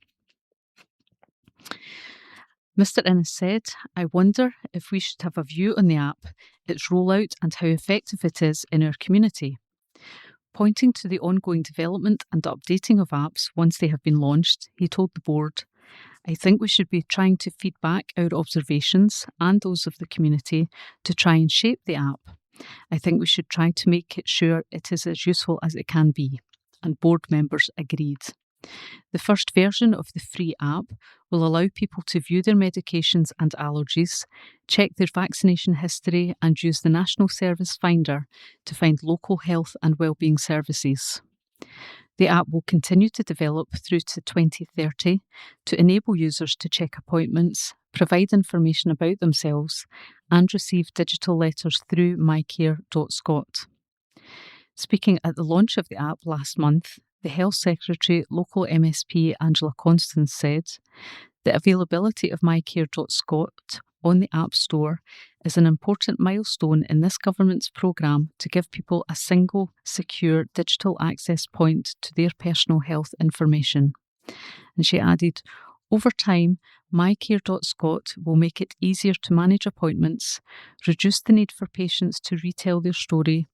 Speaker 2: Mr Innes said, "I wonder if we should have a view on the app, its rollout and how effective it is in our community." Pointing to the ongoing development and updating of apps once they have been launched, he told the board, "I think we should be trying to feed back our observations and those of the community to try and shape the app. I think we should try to make it sure it is as useful as it can be." And board members agreed. The first version of the free app will allow people to view their medications and allergies, check their vaccination history and use the National Service Finder to find local health and wellbeing services. The app will continue to develop through to 2030 to enable users to check appointments, provide information about themselves and receive digital letters through mycare.scot. Speaking at the launch of the app last month, the Health Secretary, local MSP Angela Constance said, "The availability of mycare.scot on the App Store is an important milestone in this government's programme to give people a single, secure digital access point to their personal health information." And she added, "Over time, mycare.scot will make it easier to manage appointments, reduce the need for patients to retell their story,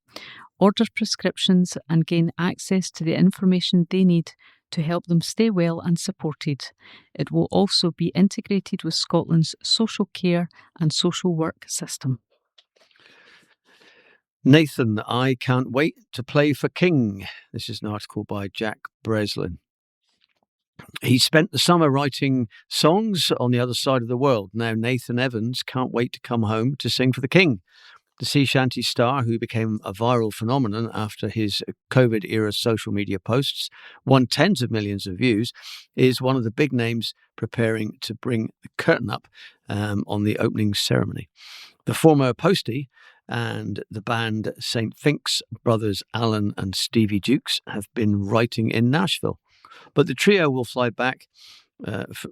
Speaker 2: order prescriptions and gain access to the information they need to help them stay well and supported. It will also be integrated with Scotland's social care and social work system."
Speaker 3: Nathan, I can't wait to play for King. This is an article by Jack Breslin. He spent the summer writing songs on the other side of the world. Now Nathan Evans can't wait to come home to sing for the King. The sea shanty star, who became a viral phenomenon after his COVID-era social media posts, won tens of millions of views, is one of the big names preparing to bring the curtain up on the opening ceremony. The former postie and the band St. Finks brothers Alan and Stevie Dukes have been writing in Nashville. But the trio will fly back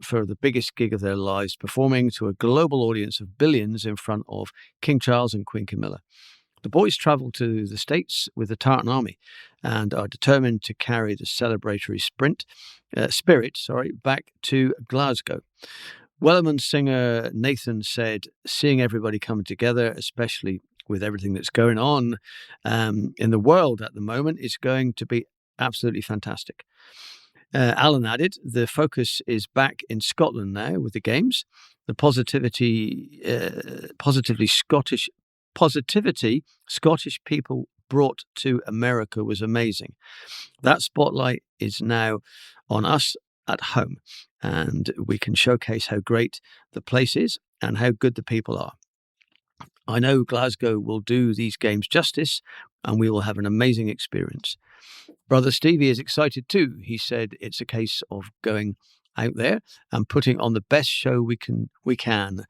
Speaker 3: for the biggest gig of their lives, performing to a global audience of billions in front of King Charles and Queen Camilla. The boys travel to the States with the Tartan Army and are determined to carry the celebratory spirit back to Glasgow. Wellerman singer Nathan said, "Seeing everybody come together, especially with everything that's going on in the world at the moment, is going to be absolutely fantastic." Alan added, "The focus is back in Scotland now with the games. The positivity Scottish people brought to America was amazing. That spotlight is now on us at home, and we can showcase how great the place is and how good the people are. I know Glasgow will do these games justice, and we will have an amazing experience." Brother Stevie is excited too. He said it's a case of going out there and putting on the best show we can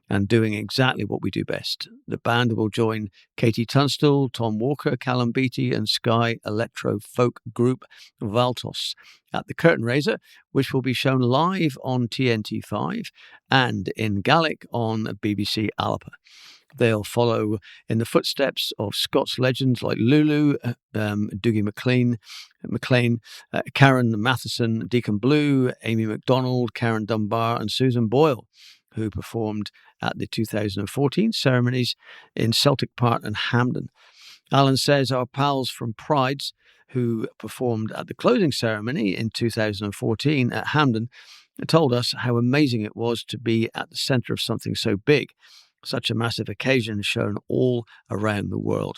Speaker 3: and doing exactly what we do best. The band will join Katie Tunstall, Tom Walker, Callum Beattie and Sky electro folk group Valtos at the Curtain Raiser, which will be shown live on TNT5 and in Gaelic on BBC Alapa. They'll follow in the footsteps of Scots legends like Lulu, Dougie McLean, Karen Matheson, Deacon Blue, Amy MacDonald, Karen Dunbar and Susan Boyle, who performed at the 2014 ceremonies in Celtic Park and Hampden. Alan says our pals from Prides, who performed at the closing ceremony in 2014 at Hampden, told us how amazing it was to be at the centre of something so big. Such a massive occasion shown all around the world.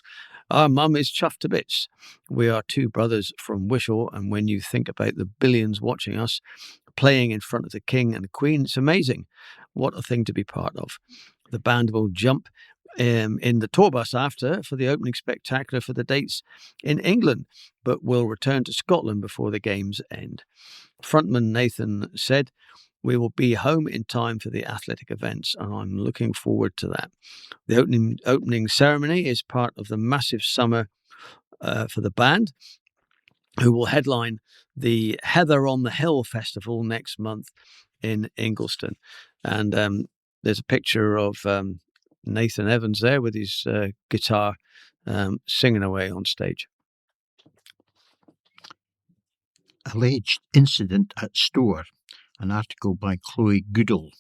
Speaker 3: Our mum is chuffed to bits. We are two brothers from Wishaw, and when you think about the billions watching us, playing in front of the King and the Queen, it's amazing. What a thing to be part of. The band will jump in the tour bus after for the opening spectacular for the dates in England, but will return to Scotland before the games end. Frontman Nathan said, "We will be home in time for the athletic events, and I'm looking forward to that." The opening ceremony is part of the massive summer for the band, who will headline the Heather on the Hill Festival next month in Ingliston. And there's a picture of Nathan Evans there with his guitar singing away on stage.
Speaker 4: Alleged incident at store. An article by Chloe Goodall.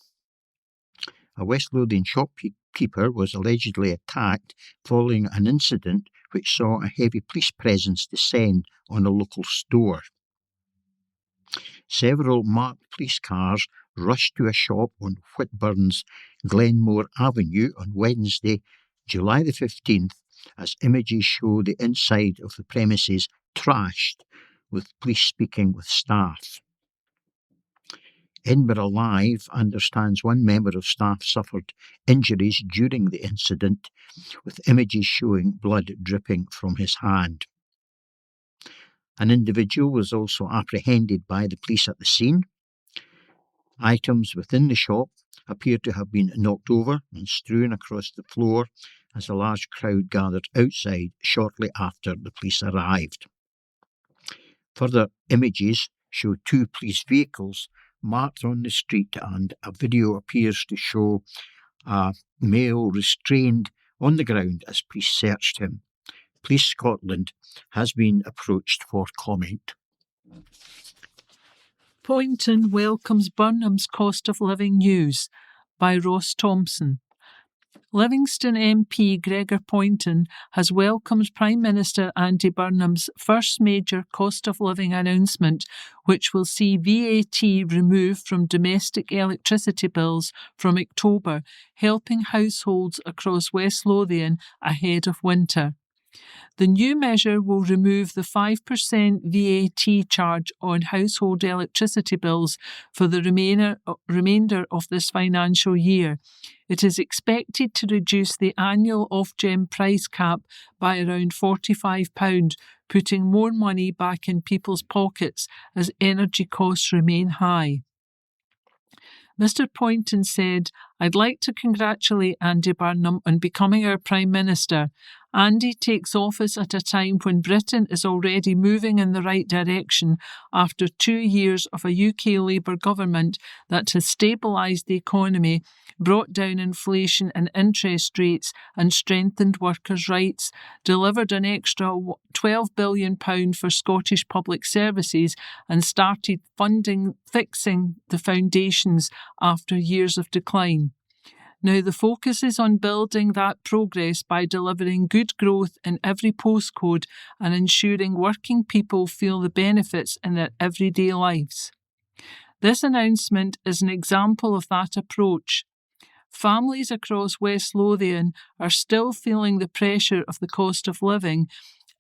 Speaker 4: A West Lothian shopkeeper was allegedly attacked following an incident which saw a heavy police presence descend on a local store. Several marked police cars rushed to a shop on Whitburn's Glenmore Avenue on Wednesday, July the 15th, as images show the inside of the premises trashed, with police speaking with staff. Edinburgh Live understands one member of staff suffered injuries during the incident, with images showing blood dripping from his hand. An individual was also apprehended by the police at the scene. Items within the shop appear to have been knocked over and strewn across the floor as a large crowd gathered outside shortly after the police arrived. Further images show two police vehicles marked on the street, and a video appears to show a male restrained on the ground as police searched him. Police Scotland has been approached for comment.
Speaker 5: Poynton welcomes Burnham's cost of living news by Ross Thompson. Livingston MP Gregor Poynton has welcomed Prime Minister Andy Burnham's first major cost of living announcement, which will see VAT removed from domestic electricity bills from October, helping households across West Lothian ahead of winter. The new measure will remove the 5% VAT charge on household electricity bills for the remainder of this financial year. It is expected to reduce the annual off-gem price cap by around £45, putting more money back in people's pockets as energy costs remain high. Mr. Poynton said, "I'd like to congratulate Andy Burnham on becoming our Prime Minister. Andy takes office at a time when Britain is already moving in the right direction after 2 years of a UK Labour government that has stabilised the economy, brought down inflation and interest rates and strengthened workers' rights, delivered an extra £12 billion for Scottish public services and started fixing the foundations after years of decline. Now the focus is on building that progress by delivering good growth in every postcode and ensuring working people feel the benefits in their everyday lives. This announcement is an example of that approach. Families across West Lothian are still feeling the pressure of the cost of living,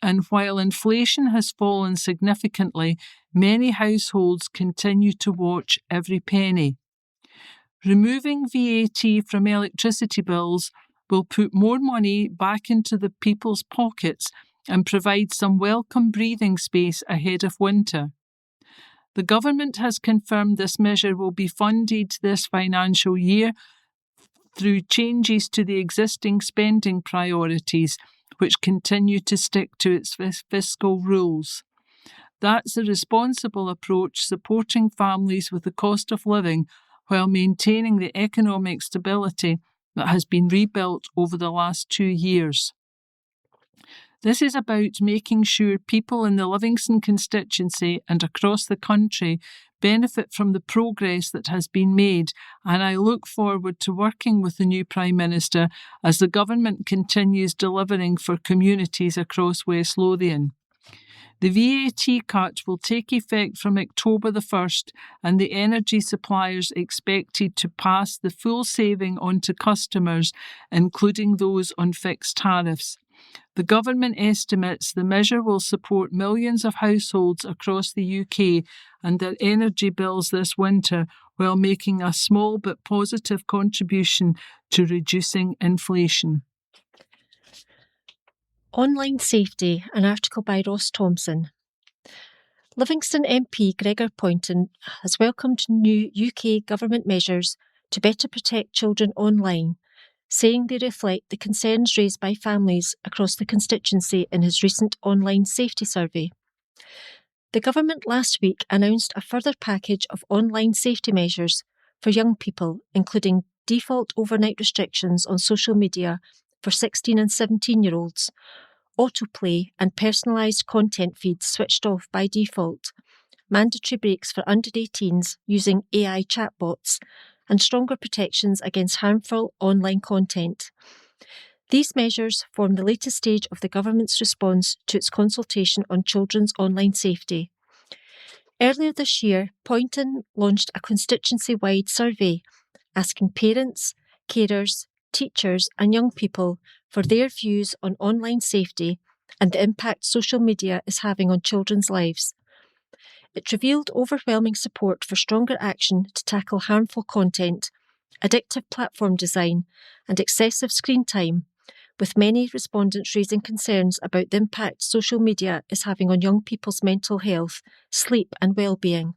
Speaker 5: and while inflation has fallen significantly, many households continue to watch every penny. Removing VAT from electricity bills will put more money back into the people's pockets and provide some welcome breathing space ahead of winter. The government has confirmed this measure will be funded this financial year through changes to the existing spending priorities, which continue to stick to its fiscal rules. That's a responsible approach, supporting families with the cost of living while maintaining the economic stability that has been rebuilt over the last 2 years. This is about making sure people in the Livingston constituency and across the country benefit from the progress that has been made, and I look forward to working with the new Prime Minister as the government continues delivering for communities across West Lothian. The VAT cut will take effect from October the 1st, and the energy suppliers expected to pass the full saving on to customers, including those on fixed tariffs. The government estimates the measure will support millions of households across the UK and their energy bills this winter, while making a small but positive contribution to reducing inflation.
Speaker 1: Online safety, an article by Ross Thompson. Livingston MP Gregor Poynton has welcomed new UK government measures to better protect children online, saying they reflect the concerns raised by families across the constituency in his recent online safety survey. The government last week announced a further package of online safety measures for young people, including default overnight restrictions on social media for 16 and 17-year-olds, autoplay and personalised content feeds switched off by default, mandatory breaks for under 18s using AI chatbots, and stronger protections against harmful online content. These measures form the latest stage of the government's response to its consultation on children's online safety. Earlier this year, Poynton launched a constituency-wide survey asking parents, carers, teachers and young people for their views on online safety and the impact social media is having on children's lives. It revealed overwhelming support for stronger action to tackle harmful content, addictive platform design and excessive screen time, with many respondents raising concerns about the impact social media is having on young people's mental health, sleep and well-being.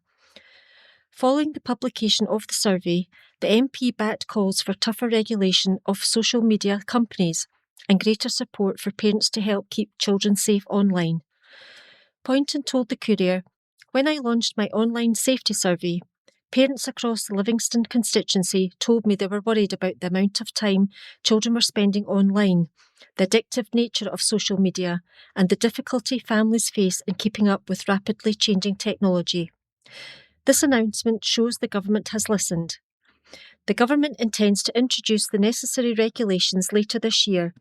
Speaker 1: Following the publication of the survey, the MP backed calls for tougher regulation of social media companies and greater support for parents to help keep children safe online. Poynton told the Courier, "When I launched my online safety survey, parents across the Livingston constituency told me they were worried about the amount of time children were spending online, the addictive nature of social media, and the difficulty families face in keeping up with rapidly changing technology. This announcement shows the government has listened. The government intends to introduce the necessary regulations later this year,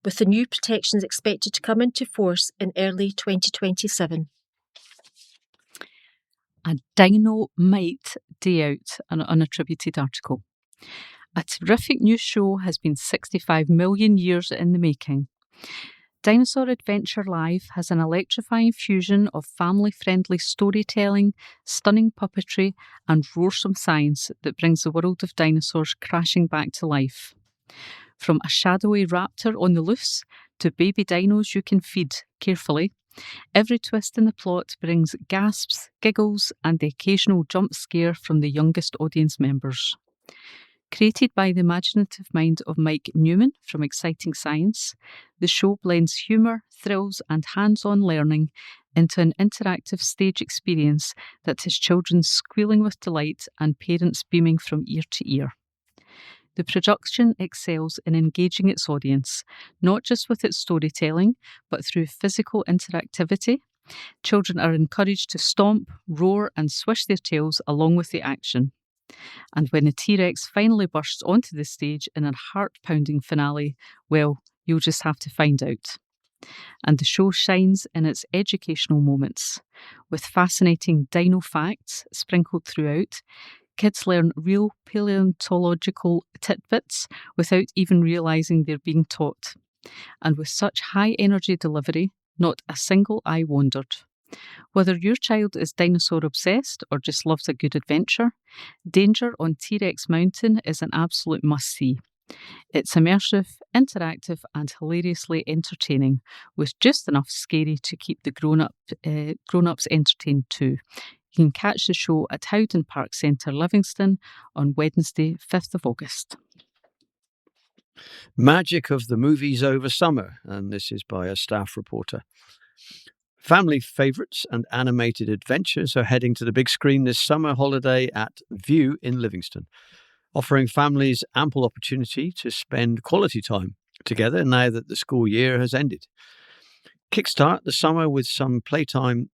Speaker 1: with the new protections expected to come into force in early 2027.
Speaker 2: A Dino-Mite Day Out, an unattributed article. A terrific new show has been 65 million years in the making. Dinosaur Adventure Live has an electrifying fusion of family-friendly storytelling, stunning puppetry and roarsome science that brings the world of dinosaurs crashing back to life. From a shadowy raptor on the loose to baby dinos you can feed carefully, every twist in the plot brings gasps, giggles and the occasional jump scare from the youngest audience members. Created by the imaginative mind of Mike Newman from Exciting Science, the show blends humour, thrills, and hands-on learning into an interactive stage experience that has children squealing with delight and parents beaming from ear to ear. The production excels in engaging its audience, not just with its storytelling, but through physical interactivity. Children are encouraged to stomp, roar, and swish their tails along with the action. And when the T-Rex finally bursts onto the stage in a heart-pounding finale, well, you'll just have to find out. And the show shines in its educational moments. With fascinating dino facts sprinkled throughout, kids learn real paleontological tidbits without even realising they're being taught. And with such high-energy delivery, not a single eye wandered. Whether your child is dinosaur obsessed or just loves a good adventure, Danger on T-Rex Mountain is an absolute must-see. It's immersive, interactive, and hilariously entertaining, with just enough scary to keep the grown-ups entertained too. You can catch the show at Howden Park Centre, Livingston, on Wednesday, 5th of August.
Speaker 3: Magic of the Movies Over Summer, and this is by a staff reporter. Family favourites and animated adventures are heading to the big screen this summer holiday at View in Livingston, offering families ample opportunity to spend quality time together now that the school year has ended. Kickstart the summer with some playtime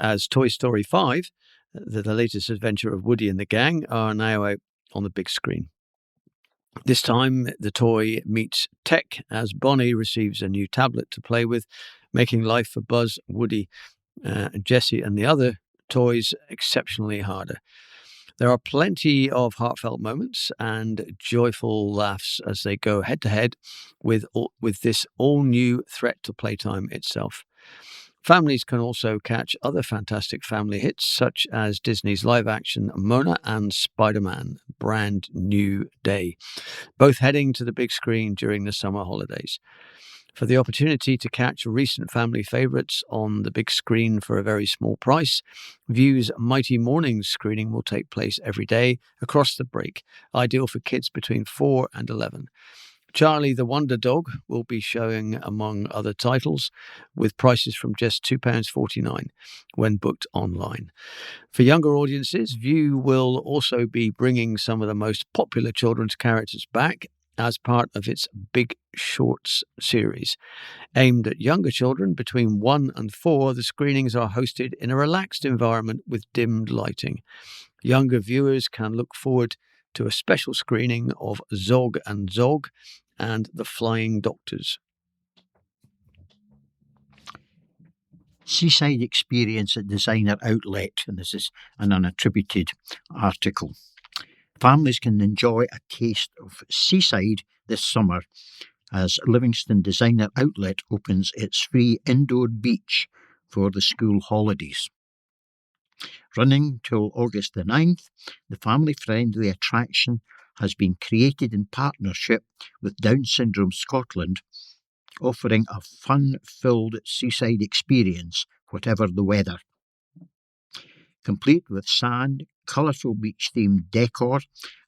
Speaker 3: as Toy Story 5, the latest adventure of Woody and the gang, are now out on the big screen. This time, the toy meets tech as Bonnie receives a new tablet to play with, making life for Buzz, Woody, Jessie and the other toys exceptionally harder. There are plenty of heartfelt moments and joyful laughs as they go head-to-head with this all-new threat to playtime itself. Families can also catch other fantastic family hits such as Disney's live-action Mona and Spider-Man Brand New Day, both heading to the big screen during the summer holidays. For the opportunity to catch recent family favourites on the big screen for a very small price, View's Mighty Mornings screening will take place every day across the break, ideal for kids between 4 and 11. Charlie the Wonder Dog will be showing among other titles, with prices from just £2.49 when booked online. For younger audiences, View will also be bringing some of the most popular children's characters back as part of its Big Shorts series. Aimed at younger children between 1 and 4, the screenings are hosted in a relaxed environment with dimmed lighting. Younger viewers can look forward to a special screening of Zog and Zog and The Flying Doctors.
Speaker 4: Seaside Experience at Designer Outlet, and this is an unattributed article. Families can enjoy a taste of seaside this summer as Livingston Designer Outlet opens its free indoor beach for the school holidays. Running till August the 9th, the family-friendly attraction has been created in partnership with Down Syndrome Scotland, offering a fun-filled seaside experience, whatever the weather. Complete with sand, colourful beach-themed decor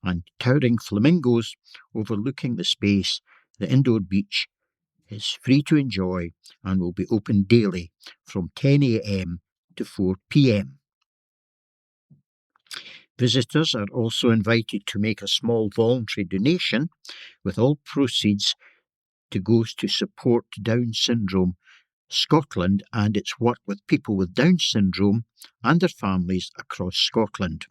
Speaker 4: and towering flamingos overlooking the space, the indoor beach is free to enjoy and will be open daily from 10 a.m. to 4 p.m. Visitors are also invited to make a small voluntary donation, with all proceeds to go to support Down Syndrome Scotland and its work with people with Down syndrome and their families across Scotland.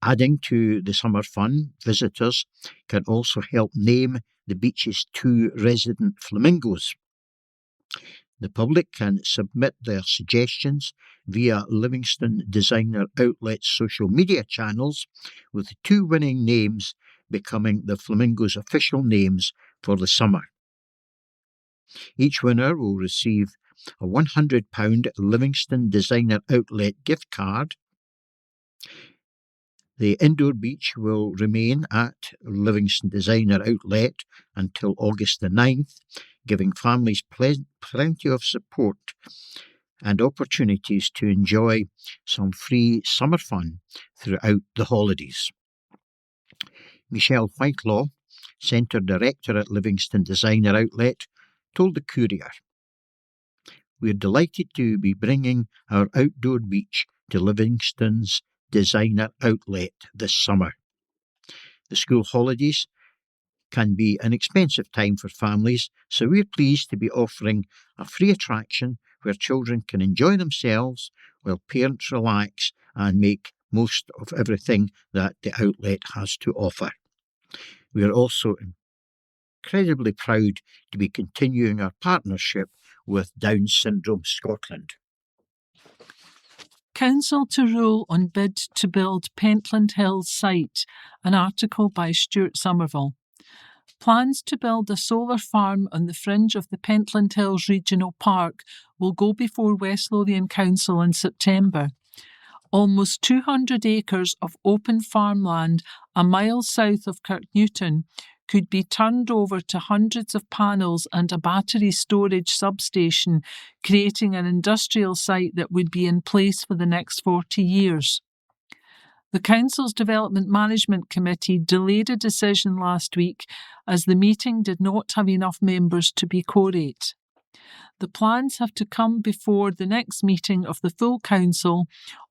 Speaker 4: Adding to the summer fun, visitors can also help name the beach's 2 resident flamingos. The public can submit their suggestions via Livingston Designer Outlet's social media channels, with the 2 winning names becoming the flamingos' official names for the summer. Each winner will receive a £100 Livingston Designer Outlet gift card. The indoor beach will remain at Livingston Designer Outlet until August the 9th, giving families plenty of support and opportunities to enjoy some free summer fun throughout the holidays. Michelle Whitelaw, Centre Director at Livingston Designer Outlet, told the Courier, "We're delighted to be bringing our outdoor beach to Livingston's Designer Outlet this summer. The school holidays can be an expensive time for families, so we're pleased to be offering a free attraction where children can enjoy themselves while parents relax and make most of everything that the outlet has to offer. We are also incredibly proud to be continuing our partnership with Down Syndrome Scotland."
Speaker 5: Council to rule on bid to build Pentland Hills site, an article by Stuart Somerville. Plans to build a solar farm on the fringe of the Pentland Hills Regional Park will go before West Lothian Council in September. Almost 200 acres of open farmland a mile south of Kirknewton could be turned over to hundreds of panels and a battery storage substation, creating an industrial site that would be in place for the next 40 years. The Council's Development Management Committee delayed a decision last week as the meeting did not have enough members to be quorate. The plans have to come before the next meeting of the full Council,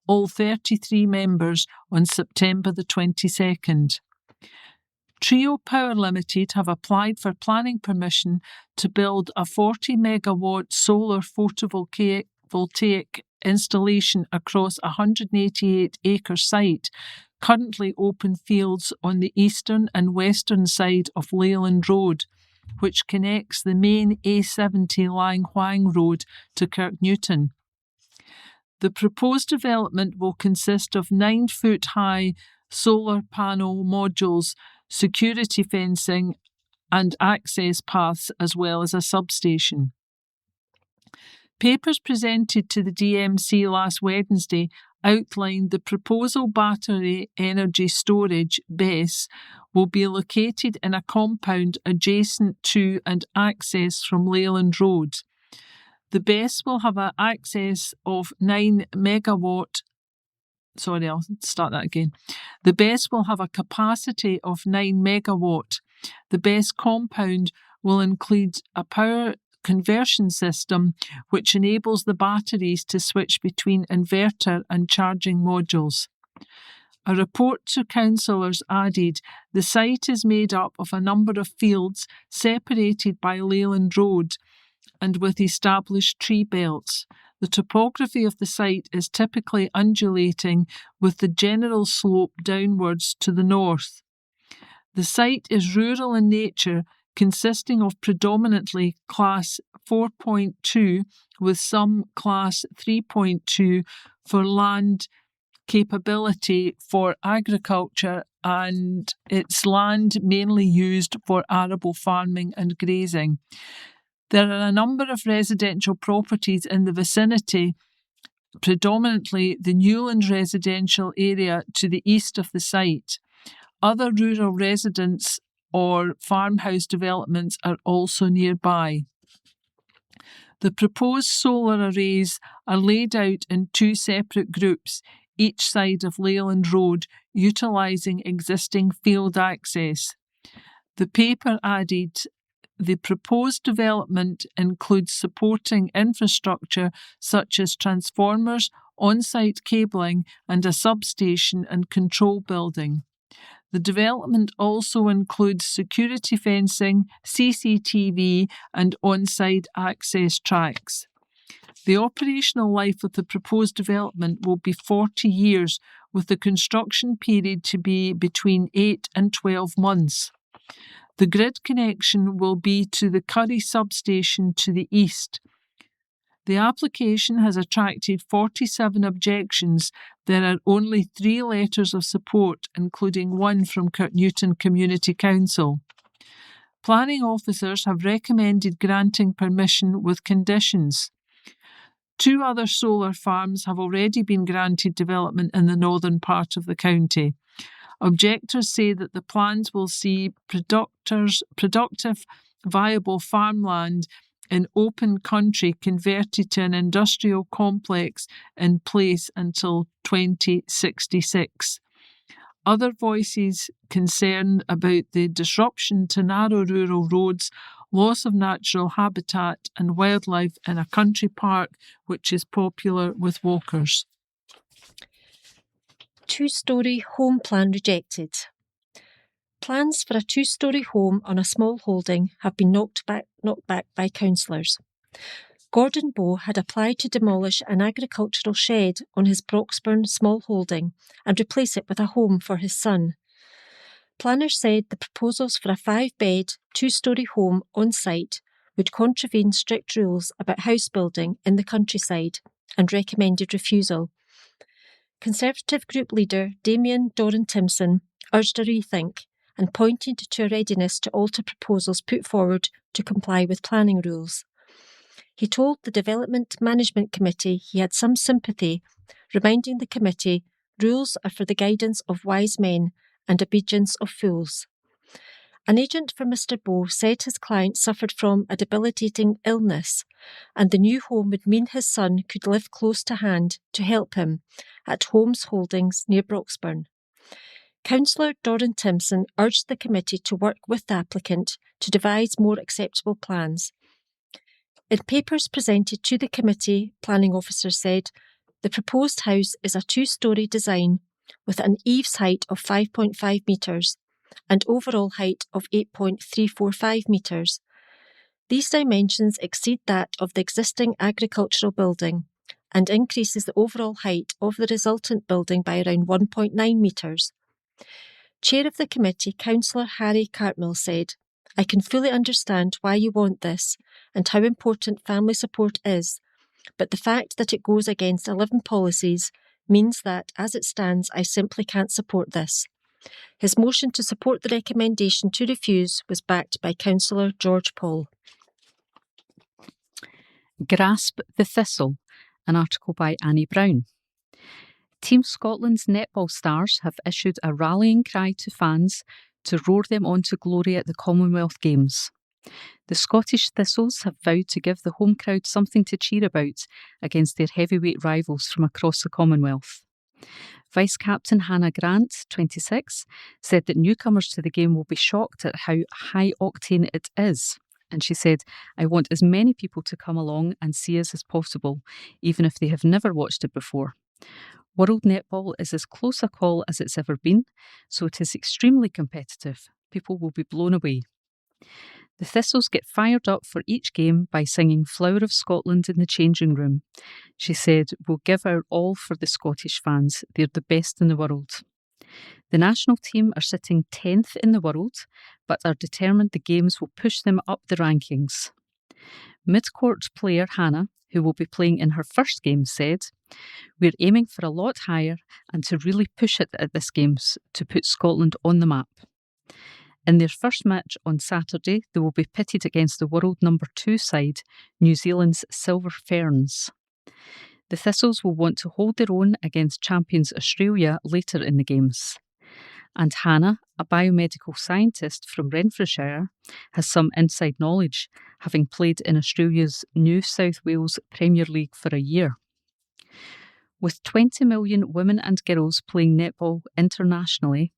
Speaker 5: all 33 members, on September the 22nd. Trio Power Limited have applied for planning permission to build a 40 megawatt solar photovoltaic installation across a 188-acre site, currently open fields on the eastern and western side of Leyland Road, which connects the main A70 Lang Huang Road to Kirknewton. The proposed development will consist of 9-foot-high solar panel modules, security fencing and access paths, as well as a substation. Papers presented to the DMC last Wednesday outlined the proposal battery energy storage BESS will be located in a compound adjacent to and access from Leyland Road. The BESS will have an access of 9 megawatt. Sorry, I'll start that again. The BESS will have a capacity of 9 megawatt. The BESS compound will include a power conversion system which enables the batteries to switch between inverter and charging modules. A report to councillors added the site is made up of a number of fields separated by Leyland Road and with established tree belts. The topography of the site is typically undulating with the general slope downwards to the north. The site is rural in nature, consisting of predominantly Class 4.2 with some Class 3.2 for land capability for agriculture, and its land mainly used for arable farming and grazing. There are a number of residential properties in the vicinity, predominantly the Newland residential area to the east of the site. Other rural residents or farmhouse developments are also nearby. The proposed solar arrays are laid out in 2 separate groups, each side of Leyland Road, utilising existing field access. The paper added, the proposed development includes supporting infrastructure such as transformers, on-site cabling and a substation and control building. The development also includes security fencing, CCTV and on-site access tracks. The operational life of the proposed development will be 40 years, with the construction period to be between 8 and 12 months. The grid connection will be to the Curry substation to the east. The application has attracted 47 objections. There are only 3 letters of support, including 1 from Kirknewton Community Council. Planning officers have recommended granting permission with conditions. 2 other solar farms have already been granted development in the northern part of the county. Objectors say that the plans will see productive, viable farmland in open country converted to an industrial complex in place until 2066. Other voices concerned about the disruption to narrow rural roads, loss of natural habitat and wildlife in a country park which is popular with walkers.
Speaker 1: Two-storey home plan rejected. Plans for a two-storey home on a small holding have been knocked back by councillors. Gordon Bow had applied to demolish an agricultural shed on his Broxburn small holding and replace it with a home for his son. Planners said the proposals for a 5-bed, two-storey home on site would contravene strict rules about house building in the countryside and recommended refusal. Conservative group leader Damien Doran-Timpson urged a rethink and pointed to a readiness to alter proposals put forward to comply with planning rules. He told the Development Management Committee he had some sympathy, reminding the committee rules are for the guidance of wise men and obedience of fools. An agent for Mr. Bow said his client suffered from a debilitating illness, and the new home would mean his son could live close to hand to help him at Holmes Holdings near Broxburn. Councillor Doran-Timpson urged the committee to work with the applicant to devise more acceptable plans. In papers presented to the committee, planning officer said, the proposed house is a two-storey design with an eaves height of 5.5 metres and overall height of 8.345 metres. These dimensions exceed that of the existing agricultural building and increases the overall height of the resultant building by around 1.9 metres. Chair of the committee, Councillor Harry Cartmill said, I can fully understand why you want this and how important family support is, but the fact that it goes against 11 policies means that, as it stands, I simply can't support this. His motion to support the recommendation to refuse was backed by Councillor George Paul.
Speaker 2: Grasp the Thistle, an article by Annie Brown. Team Scotland's netball stars have issued a rallying cry to fans to roar them on to glory at the Commonwealth Games. The Scottish Thistles have vowed to give the home crowd something to cheer about against their heavyweight rivals from across the Commonwealth. Vice-Captain Hannah Grant, 26, said that newcomers to the game will be shocked at how high-octane it is. And she said, I want as many people to come along and see us as possible, even if they have never watched it before. World Netball is as close a call as it's ever been, so it is extremely competitive. People will be blown away. The Thistles get fired up for each game by singing Flower of Scotland in the changing room. She said, we'll give our all for the Scottish fans. They're the best in the world. The national team are sitting 10th in the world, but are determined the games will push them up the rankings. Mid-court player Hannah, who will be playing in her first game, said, we're aiming for a lot higher and to really push it at this Games to put Scotland on the map. In their first match on Saturday, they will be pitted against the world number 2 side, New Zealand's Silver Ferns. The Thistles will want to hold their own against champions Australia later in the Games. And Hannah, a biomedical scientist from Renfrewshire, has some inside knowledge, having played in Australia's New South Wales Premier League for a year. With 20 million women and girls playing netball internationally,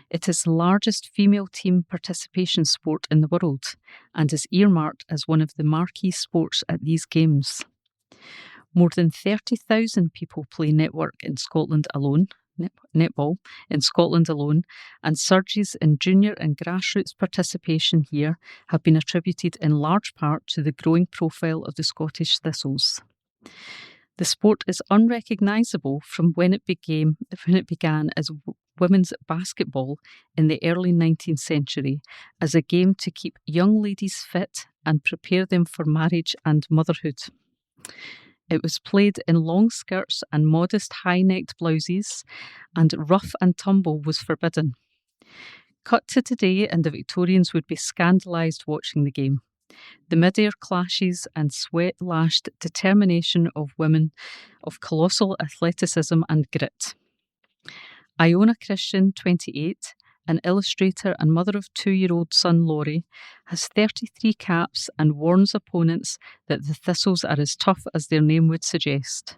Speaker 2: it is the largest female team participation sport in the world and is earmarked as one of the marquee sports at these games. More than 30,000 people play netball in Scotland alone, and surges in junior and grassroots participation here have been attributed in large part to the growing profile of the Scottish Thistles. The sport is unrecognisable from when it began as women's basketball in the early 19th century as a game to keep young ladies fit and prepare them for marriage and motherhood. It was played in long skirts and modest high-necked blouses, and rough and tumble was forbidden. Cut to today, and the Victorians would be scandalised watching the game. The mid-air clashes and sweat-lashed determination of women of colossal athleticism and grit. Iona Christian, 28, an illustrator and mother of 2-year-old son Laurie, has 33 caps and warns opponents that the Thistles are as tough as their name would suggest.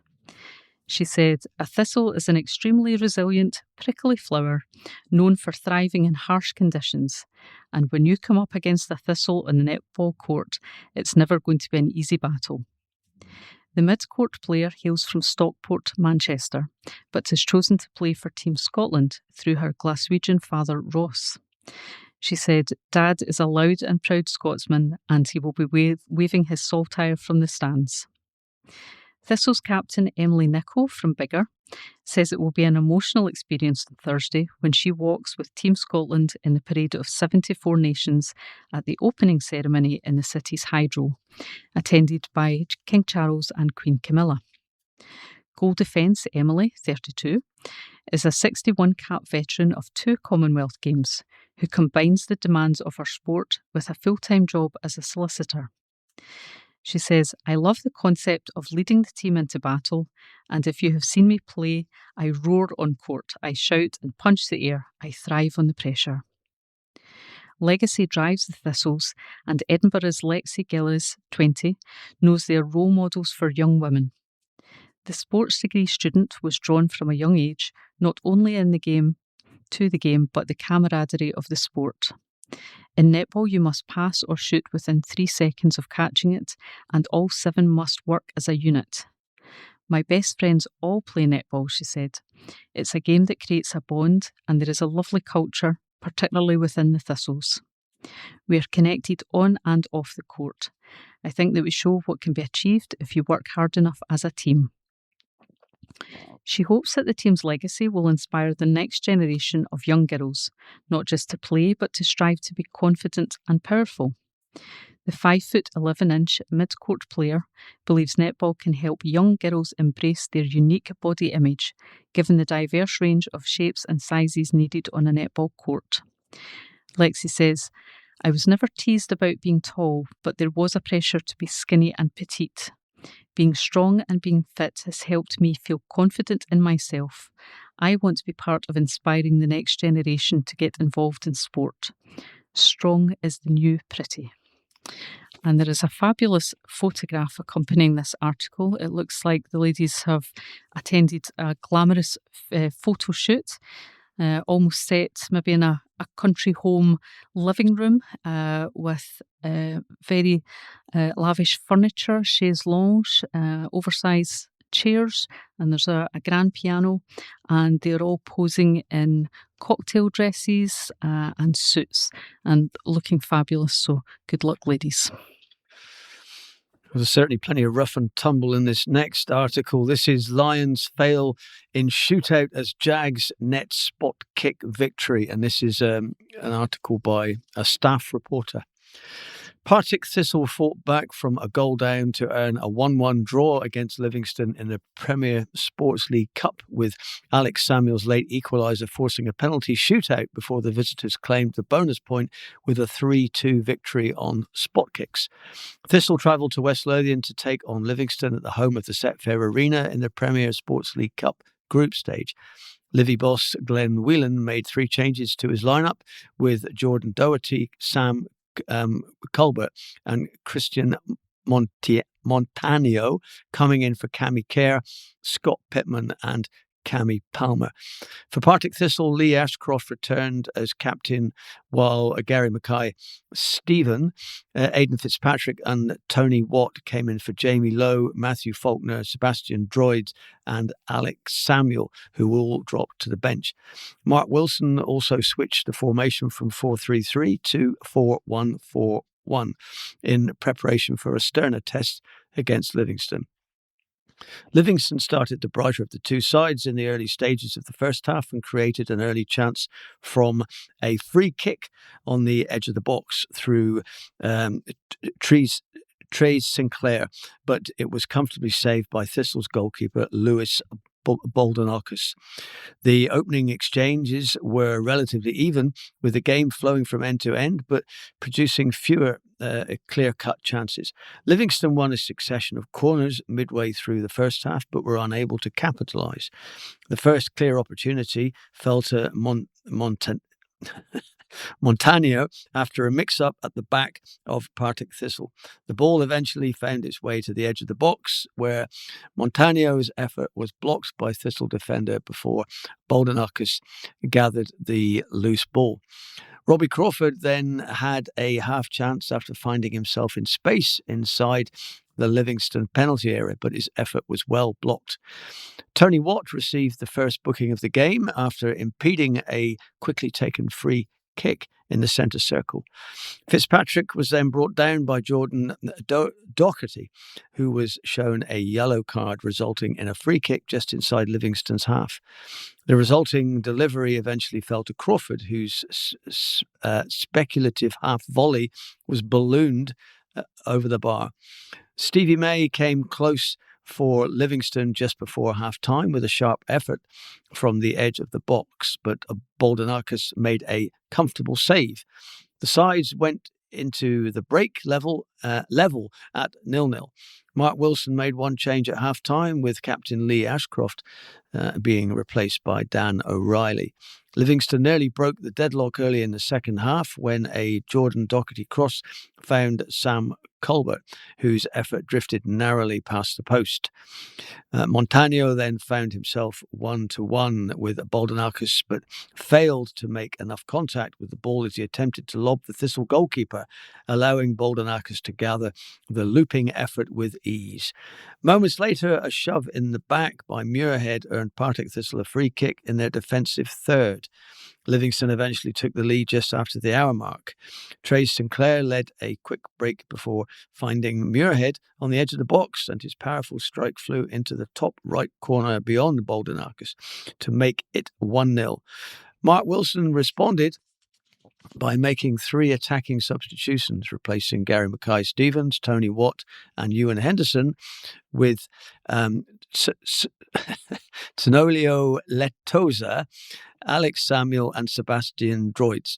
Speaker 2: She said, "A thistle is an extremely resilient, prickly flower, known for thriving in harsh conditions. And when you come up against a thistle on the netball court, it's never going to be an easy battle." The mid-court player hails from Stockport, Manchester, but has chosen to play for Team Scotland through her Glaswegian father, Ross. She said, "Dad is a loud and proud Scotsman, and he will be waving his saltire from the stands." Thistles captain Emily Nichol from Biggar says it will be an emotional experience on Thursday when she walks with Team Scotland in the parade of 74 nations at the opening ceremony in the city's Hydro, attended by King Charles and Queen Camilla. Goal defence Emily, 32, is a 61-cap veteran of 2 Commonwealth Games who combines the demands of her sport with a full-time job as a solicitor. She says, "I love the concept of leading the team into battle, and if you have seen me play, I roar on court, I shout and punch the air, I thrive on the pressure." Legacy drives the Thistles, and Edinburgh's Lexi Gillis, 20, knows they are role models for young women. The sports degree student was drawn from a young age, not only to the game, but the camaraderie of the sport. In netball, you must pass or shoot within 3 seconds of catching it, and all 7 must work as a unit. "My best friends all play netball," she said. "It's a game that creates a bond, and there is a lovely culture, particularly within the Thistles. We are connected on and off the court. I think that we show what can be achieved if you work hard enough as a team." She hopes that the team's legacy will inspire the next generation of young girls, not just to play, but to strive to be confident and powerful. The 5'11" mid-court player believes netball can help young girls embrace their unique body image, given the diverse range of shapes and sizes needed on a netball court. Lexi says, "I was never teased about being tall, but there was a pressure to be skinny and petite. Being strong and being fit has helped me feel confident in myself. I want to be part of inspiring the next generation to get involved in sport. Strong is the new pretty." And there is a fabulous photograph accompanying this article. It looks like the ladies have attended a glamorous photo shoot, almost set maybe in a country home living room with very lavish furniture, chaise lounge, oversized chairs, and there's a grand piano, and they're all posing in cocktail dresses and suits and looking fabulous. So good luck, ladies.
Speaker 3: There's certainly plenty of rough and tumble in this next article. This is Lions fail in shootout as Jags net spot kick victory. And this is an article by a staff reporter. Partick Thistle fought back from a goal down to earn a 1-1 draw against Livingston in the Premier Sports League Cup, with Alex Samuel's late equaliser forcing a penalty shootout before the visitors claimed the bonus point with a 3-2 victory on spot kicks. Thistle travelled to West Lothian to take on Livingston at the home of the Setfair Arena in the Premier Sports League Cup group stage. Livy boss Glenn Whelan made 3 changes to his lineup, with Jordan Doherty, Sam Culbert and Christian Montanio coming in for Cammy Kerr, Scott Pittman and Cammy Palmer. For Partick Thistle, Lee Ashcroft returned as captain, while Gary Mackay, Stephen, Aidan Fitzpatrick and Tony Watt came in for Jamie Lowe, Matthew Faulkner, Sebastian Droids and Alex Samuel, who all dropped to the bench. Mark Wilson also switched the formation from 4-3-3 to 4-1-4-1 in preparation for a sterner test against Livingston. Livingston started the brighter of the two sides in the early stages of the first half and created an early chance from a free kick on the edge of the box through Trace Sinclair, but it was comfortably saved by Thistle's goalkeeper Lewis Boldenakis. The opening exchanges were relatively even, with the game flowing from end to end, but producing fewer clear-cut chances. Livingston won a succession of corners midway through the first half, but were unable to capitalise. The first clear opportunity fell to Montano after a mix-up at the back of Partick Thistle. The ball eventually found its way to the edge of the box, where Montano's effort was blocked by Thistle defender before Baldanakis gathered the loose ball. Robbie Crawford then had a half chance after finding himself in space inside the Livingston penalty area, but his effort was well blocked. Tony Watt received the first booking of the game after impeding a quickly taken free kick in the centre circle. Fitzpatrick was then brought down by Jordan Doherty, who was shown a yellow card, resulting in a free kick just inside Livingston's half. The resulting delivery eventually fell to Crawford, whose speculative half volley was ballooned over the bar. Stevie May came close for Livingston just before half-time with a sharp effort from the edge of the box, but Baldanakis made a comfortable save. The sides went into the break level at 0-0. Mark Wilson made one change at half-time, with captain Lee Ashcroft being replaced by Dan O'Reilly. Livingston nearly broke the deadlock early in the second half when a Jordan Doherty cross found Sam Colbert, whose effort drifted narrowly past the post. Montano then found himself 1-1 with Baldanakis, but failed to make enough contact with the ball as he attempted to lob the Thistle goalkeeper, allowing Baldanakis to gather the looping effort with ease. Moments later, a shove in the back by Muirhead earned Partick Thistle a free kick in their defensive third. Livingston eventually took the lead just after the hour mark. Trace Sinclair led a quick break before finding Muirhead on the edge of the box, and his powerful strike flew into the top right corner beyond Baldanakis to make it 1-0. Mark Wilson responded by making 3 attacking substitutions, replacing Gary Mackay-Stevens, Tony Watt and Ewan Henderson with Tenolio Letosa, Alex Samuel and Sebastian Droids.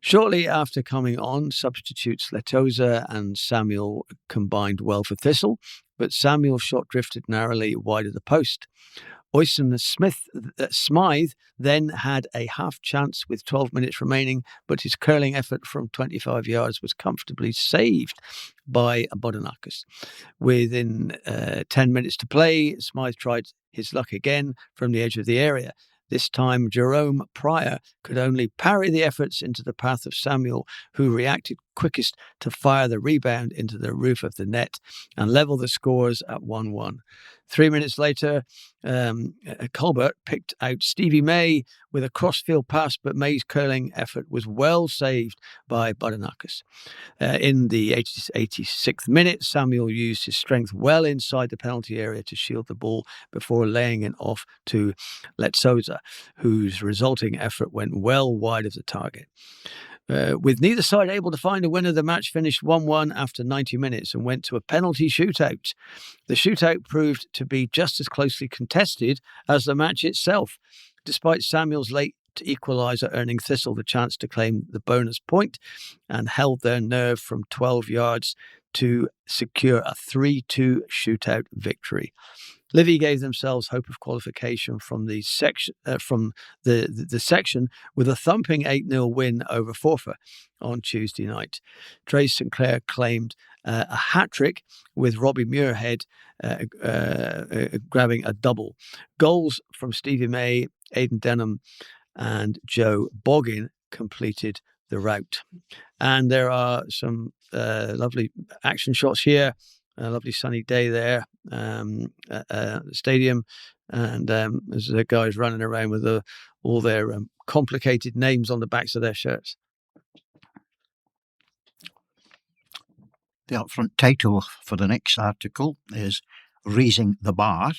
Speaker 3: Shortly after coming on, substitutes Letosa and Samuel combined well for Thistle, but Samuel's shot drifted narrowly wide of the post. Oyson Smythe then had a half chance with 12 minutes remaining, but his curling effort from 25 yards was comfortably saved by Baldanakis. Within 10 minutes to play, Smythe tried his luck again from the edge of the area. This time, Jerome Pryor could only parry the efforts into the path of Samuel, who reacted quickest to fire the rebound into the roof of the net and level the scores at 1-1. 3 minutes later, Colbert picked out Stevie May with a crossfield pass, but May's curling effort was well saved by Baldanakis. In the 86th minute, Samuel used his strength well inside the penalty area to shield the ball before laying it off to Letsoza, whose resulting effort went well wide of the target. With neither side able to find a winner, the match finished 1-1 after 90 minutes and went to a penalty shootout. The shootout proved to be just as closely contested as the match itself, despite Samuel's late equaliser earning Thistle the chance to claim the bonus point, and held their nerve from 12 yards to secure a 3-2 shootout victory. Livy gave themselves hope of qualification from the section with a thumping 8-0 win over Forfar on Tuesday night. Trace Sinclair claimed a hat-trick, with Robbie Muirhead grabbing a double. Goals from Stevie May, Aidan Denham and Joe Boggin completed the rout. And there are some lovely action shots here. A lovely sunny day there at the stadium, and there's the guys running around with all their complicated names on the backs of their shirts.
Speaker 4: The upfront title for the next article is Raising the Bar,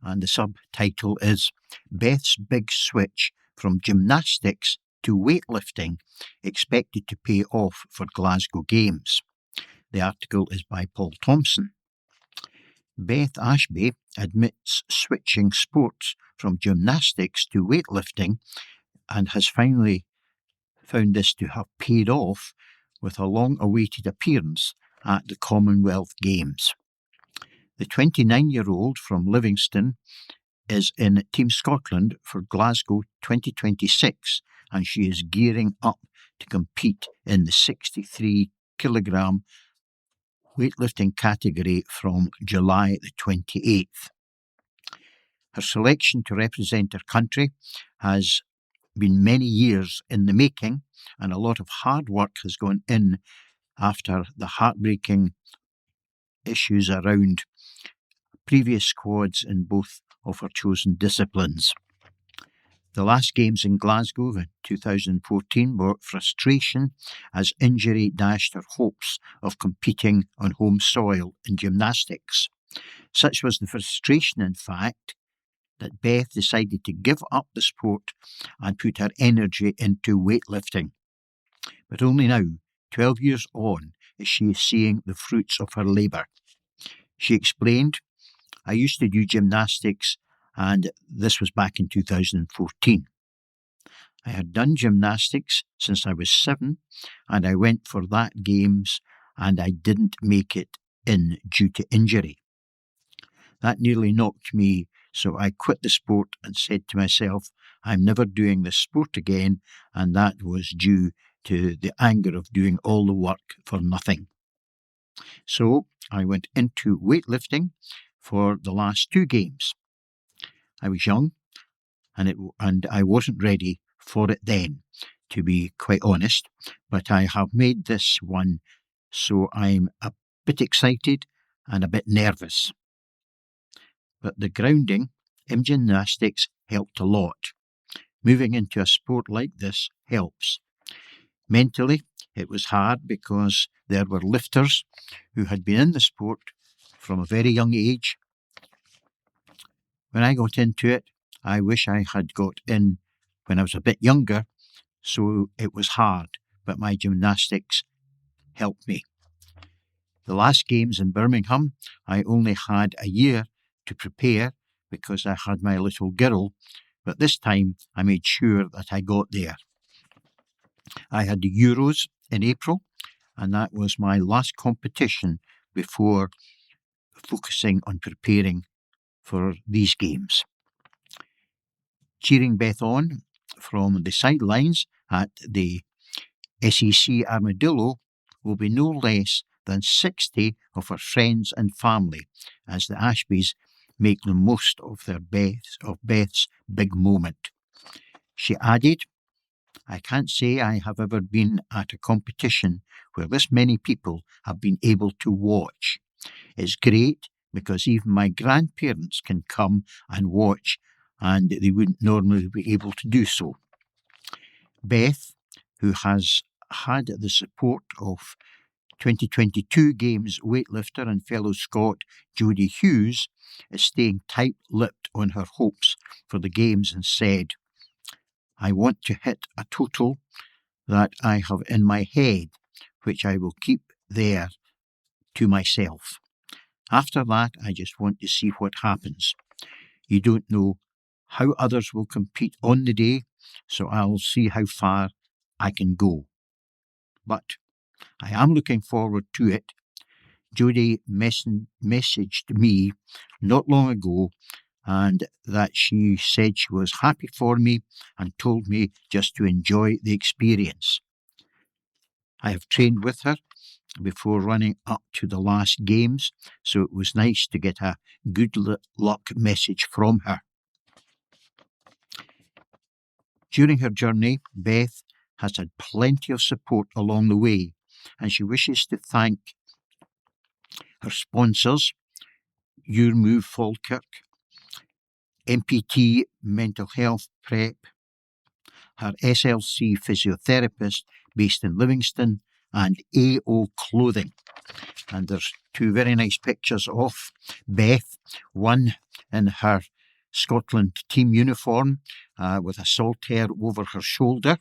Speaker 4: and the subtitle is Beth's Big Switch from Gymnastics to Weightlifting, Expected to Pay Off for Glasgow Games. The article is by Paul Thompson. Beth Ashby admits switching sports from gymnastics to weightlifting and has finally found this to have paid off with a long-awaited appearance at the Commonwealth Games. The 29-year-old from Livingston is in Team Scotland for Glasgow 2026 and she is gearing up to compete in the 63 kilogram weightlifting category from July the 28th. Her selection to represent her country has been many years in the making, and a lot of hard work has gone in after the heartbreaking issues around previous squads in both of her chosen disciplines. The last games in Glasgow in 2014 brought frustration as injury dashed her hopes of competing on home soil in gymnastics. Such was the frustration, in fact, that Beth decided to give up the sport and put her energy into weightlifting. But only now, 12 years on, is she seeing the fruits of her labour. She explained, "I used to do gymnastics, and this was back in 2014. I had done gymnastics since I was 7, and I went for that games, and I didn't make it in due to injury. That nearly knocked me, so I quit the sport and said to myself, I'm never doing this sport again, and that was due to the anger of doing all the work for nothing. So I went into weightlifting for the last 2 games. I was young, and I wasn't ready for it then, to be quite honest, but I have made this one, so I'm a bit excited and a bit nervous. But the grounding in gymnastics helped a lot. Moving into a sport like this helps. Mentally, it was hard because there were lifters who had been in the sport from a very young age. When I got into it, I wish I had got in when I was a bit younger, so it was hard, but my gymnastics helped me. The last games in Birmingham, I only had a year to prepare because I had my little girl, but this time I made sure that I got there. I had the Euros in April, and that was my last competition before focusing on preparing for these games. Cheering Beth on from the sidelines at the SEC Armadillo will be no less than 60 of her friends and family as the Ashbys make the most of Beth's big moment. She added, I can't say I have ever been at a competition where this many people have been able to watch. It's great because even my grandparents can come and watch, and they wouldn't normally be able to do so. Beth, who has had the support of 2022 Games weightlifter and fellow Scot Jodie Hughes, is staying tight-lipped on her hopes for the Games and said, I want to hit a total that I have in my head, which I will keep there to myself. After that, I just want to see what happens. You don't know how others will compete on the day, so I'll see how far I can go. But I am looking forward to it. Jodie messaged me not long ago, and that she said she was happy for me and told me just to enjoy the experience. I have trained with her before running up to the last games, so it was nice to get a good luck message from her. During her journey, Beth has had plenty of support along the way, and she wishes to thank her sponsors, Your Move Falkirk, MPT Mental Health Prep, her SLC physiotherapist based in Livingston, and AO Clothing. And there's 2 very nice pictures of Beth, one in her Scotland team uniform with a saltire over her shoulder,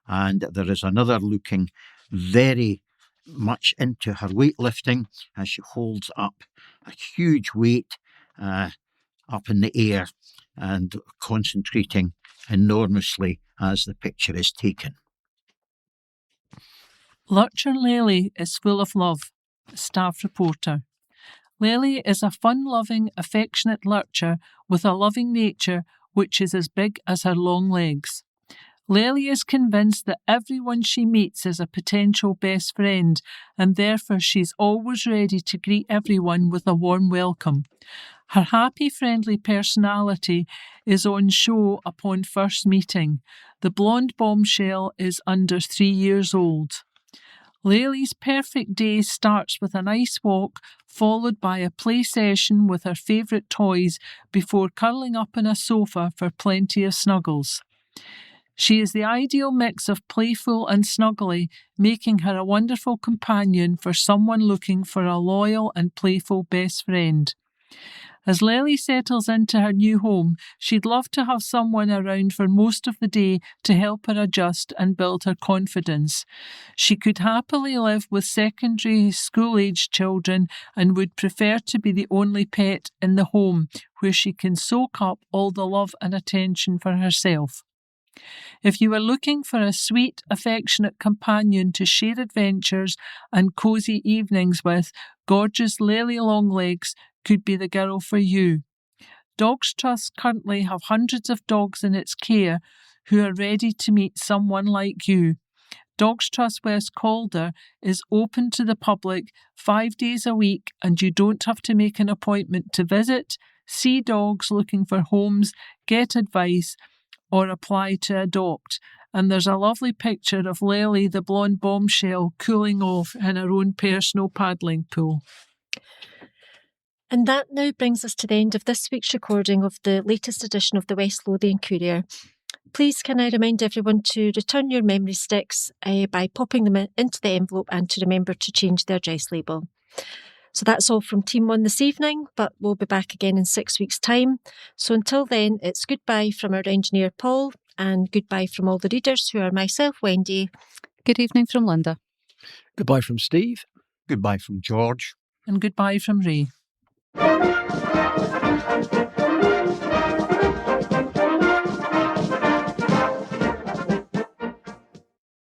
Speaker 4: and there is another looking very much into her weightlifting as she holds up a huge weight up in the air and concentrating enormously as the picture is taken.
Speaker 5: Lurcher Lely is full of love. Staff reporter. Lely is a fun-loving, affectionate lurcher with a loving nature which is as big as her long legs. Lily is convinced that everyone she meets is a potential best friend, and therefore she's always ready to greet everyone with a warm welcome. Her happy, friendly personality is on show upon first meeting. The blonde bombshell is under 3 years old. Lily's perfect day starts with a nice walk, followed by a play session with her favourite toys before curling up on a sofa for plenty of snuggles. She is the ideal mix of playful and snuggly, making her a wonderful companion for someone looking for a loyal and playful best friend. As Lily settles into her new home, she'd love to have someone around for most of the day to help her adjust and build her confidence. She could happily live with secondary school-aged children and would prefer to be the only pet in the home, where she can soak up all the love and attention for herself. If you are looking for a sweet, affectionate companion to share adventures and cosy evenings with, gorgeous Lily Longlegs could be the girl for you. Dogs Trust currently have hundreds of dogs in its care who are ready to meet someone like you. Dogs Trust West Calder is open to the public 5 days a week, and you don't have to make an appointment to visit, see dogs looking for homes, get advice, or apply to adopt. And there's a lovely picture of Lily, the blonde bombshell, cooling off in her own personal paddling pool.
Speaker 1: And that now brings us to the end of this week's recording of the latest edition of the West Lothian Courier. Please can I remind everyone to return your memory sticks by popping them into the envelope, and to remember to change the address label. So that's all from Team 1 this evening, but we'll be back again in 6 weeks' time. So until then, it's goodbye from our engineer Paul, and goodbye from all the readers, who are myself, Wendy.
Speaker 2: Good evening from Linda.
Speaker 3: Goodbye from Steve.
Speaker 4: Goodbye from George.
Speaker 5: And goodbye from Ray.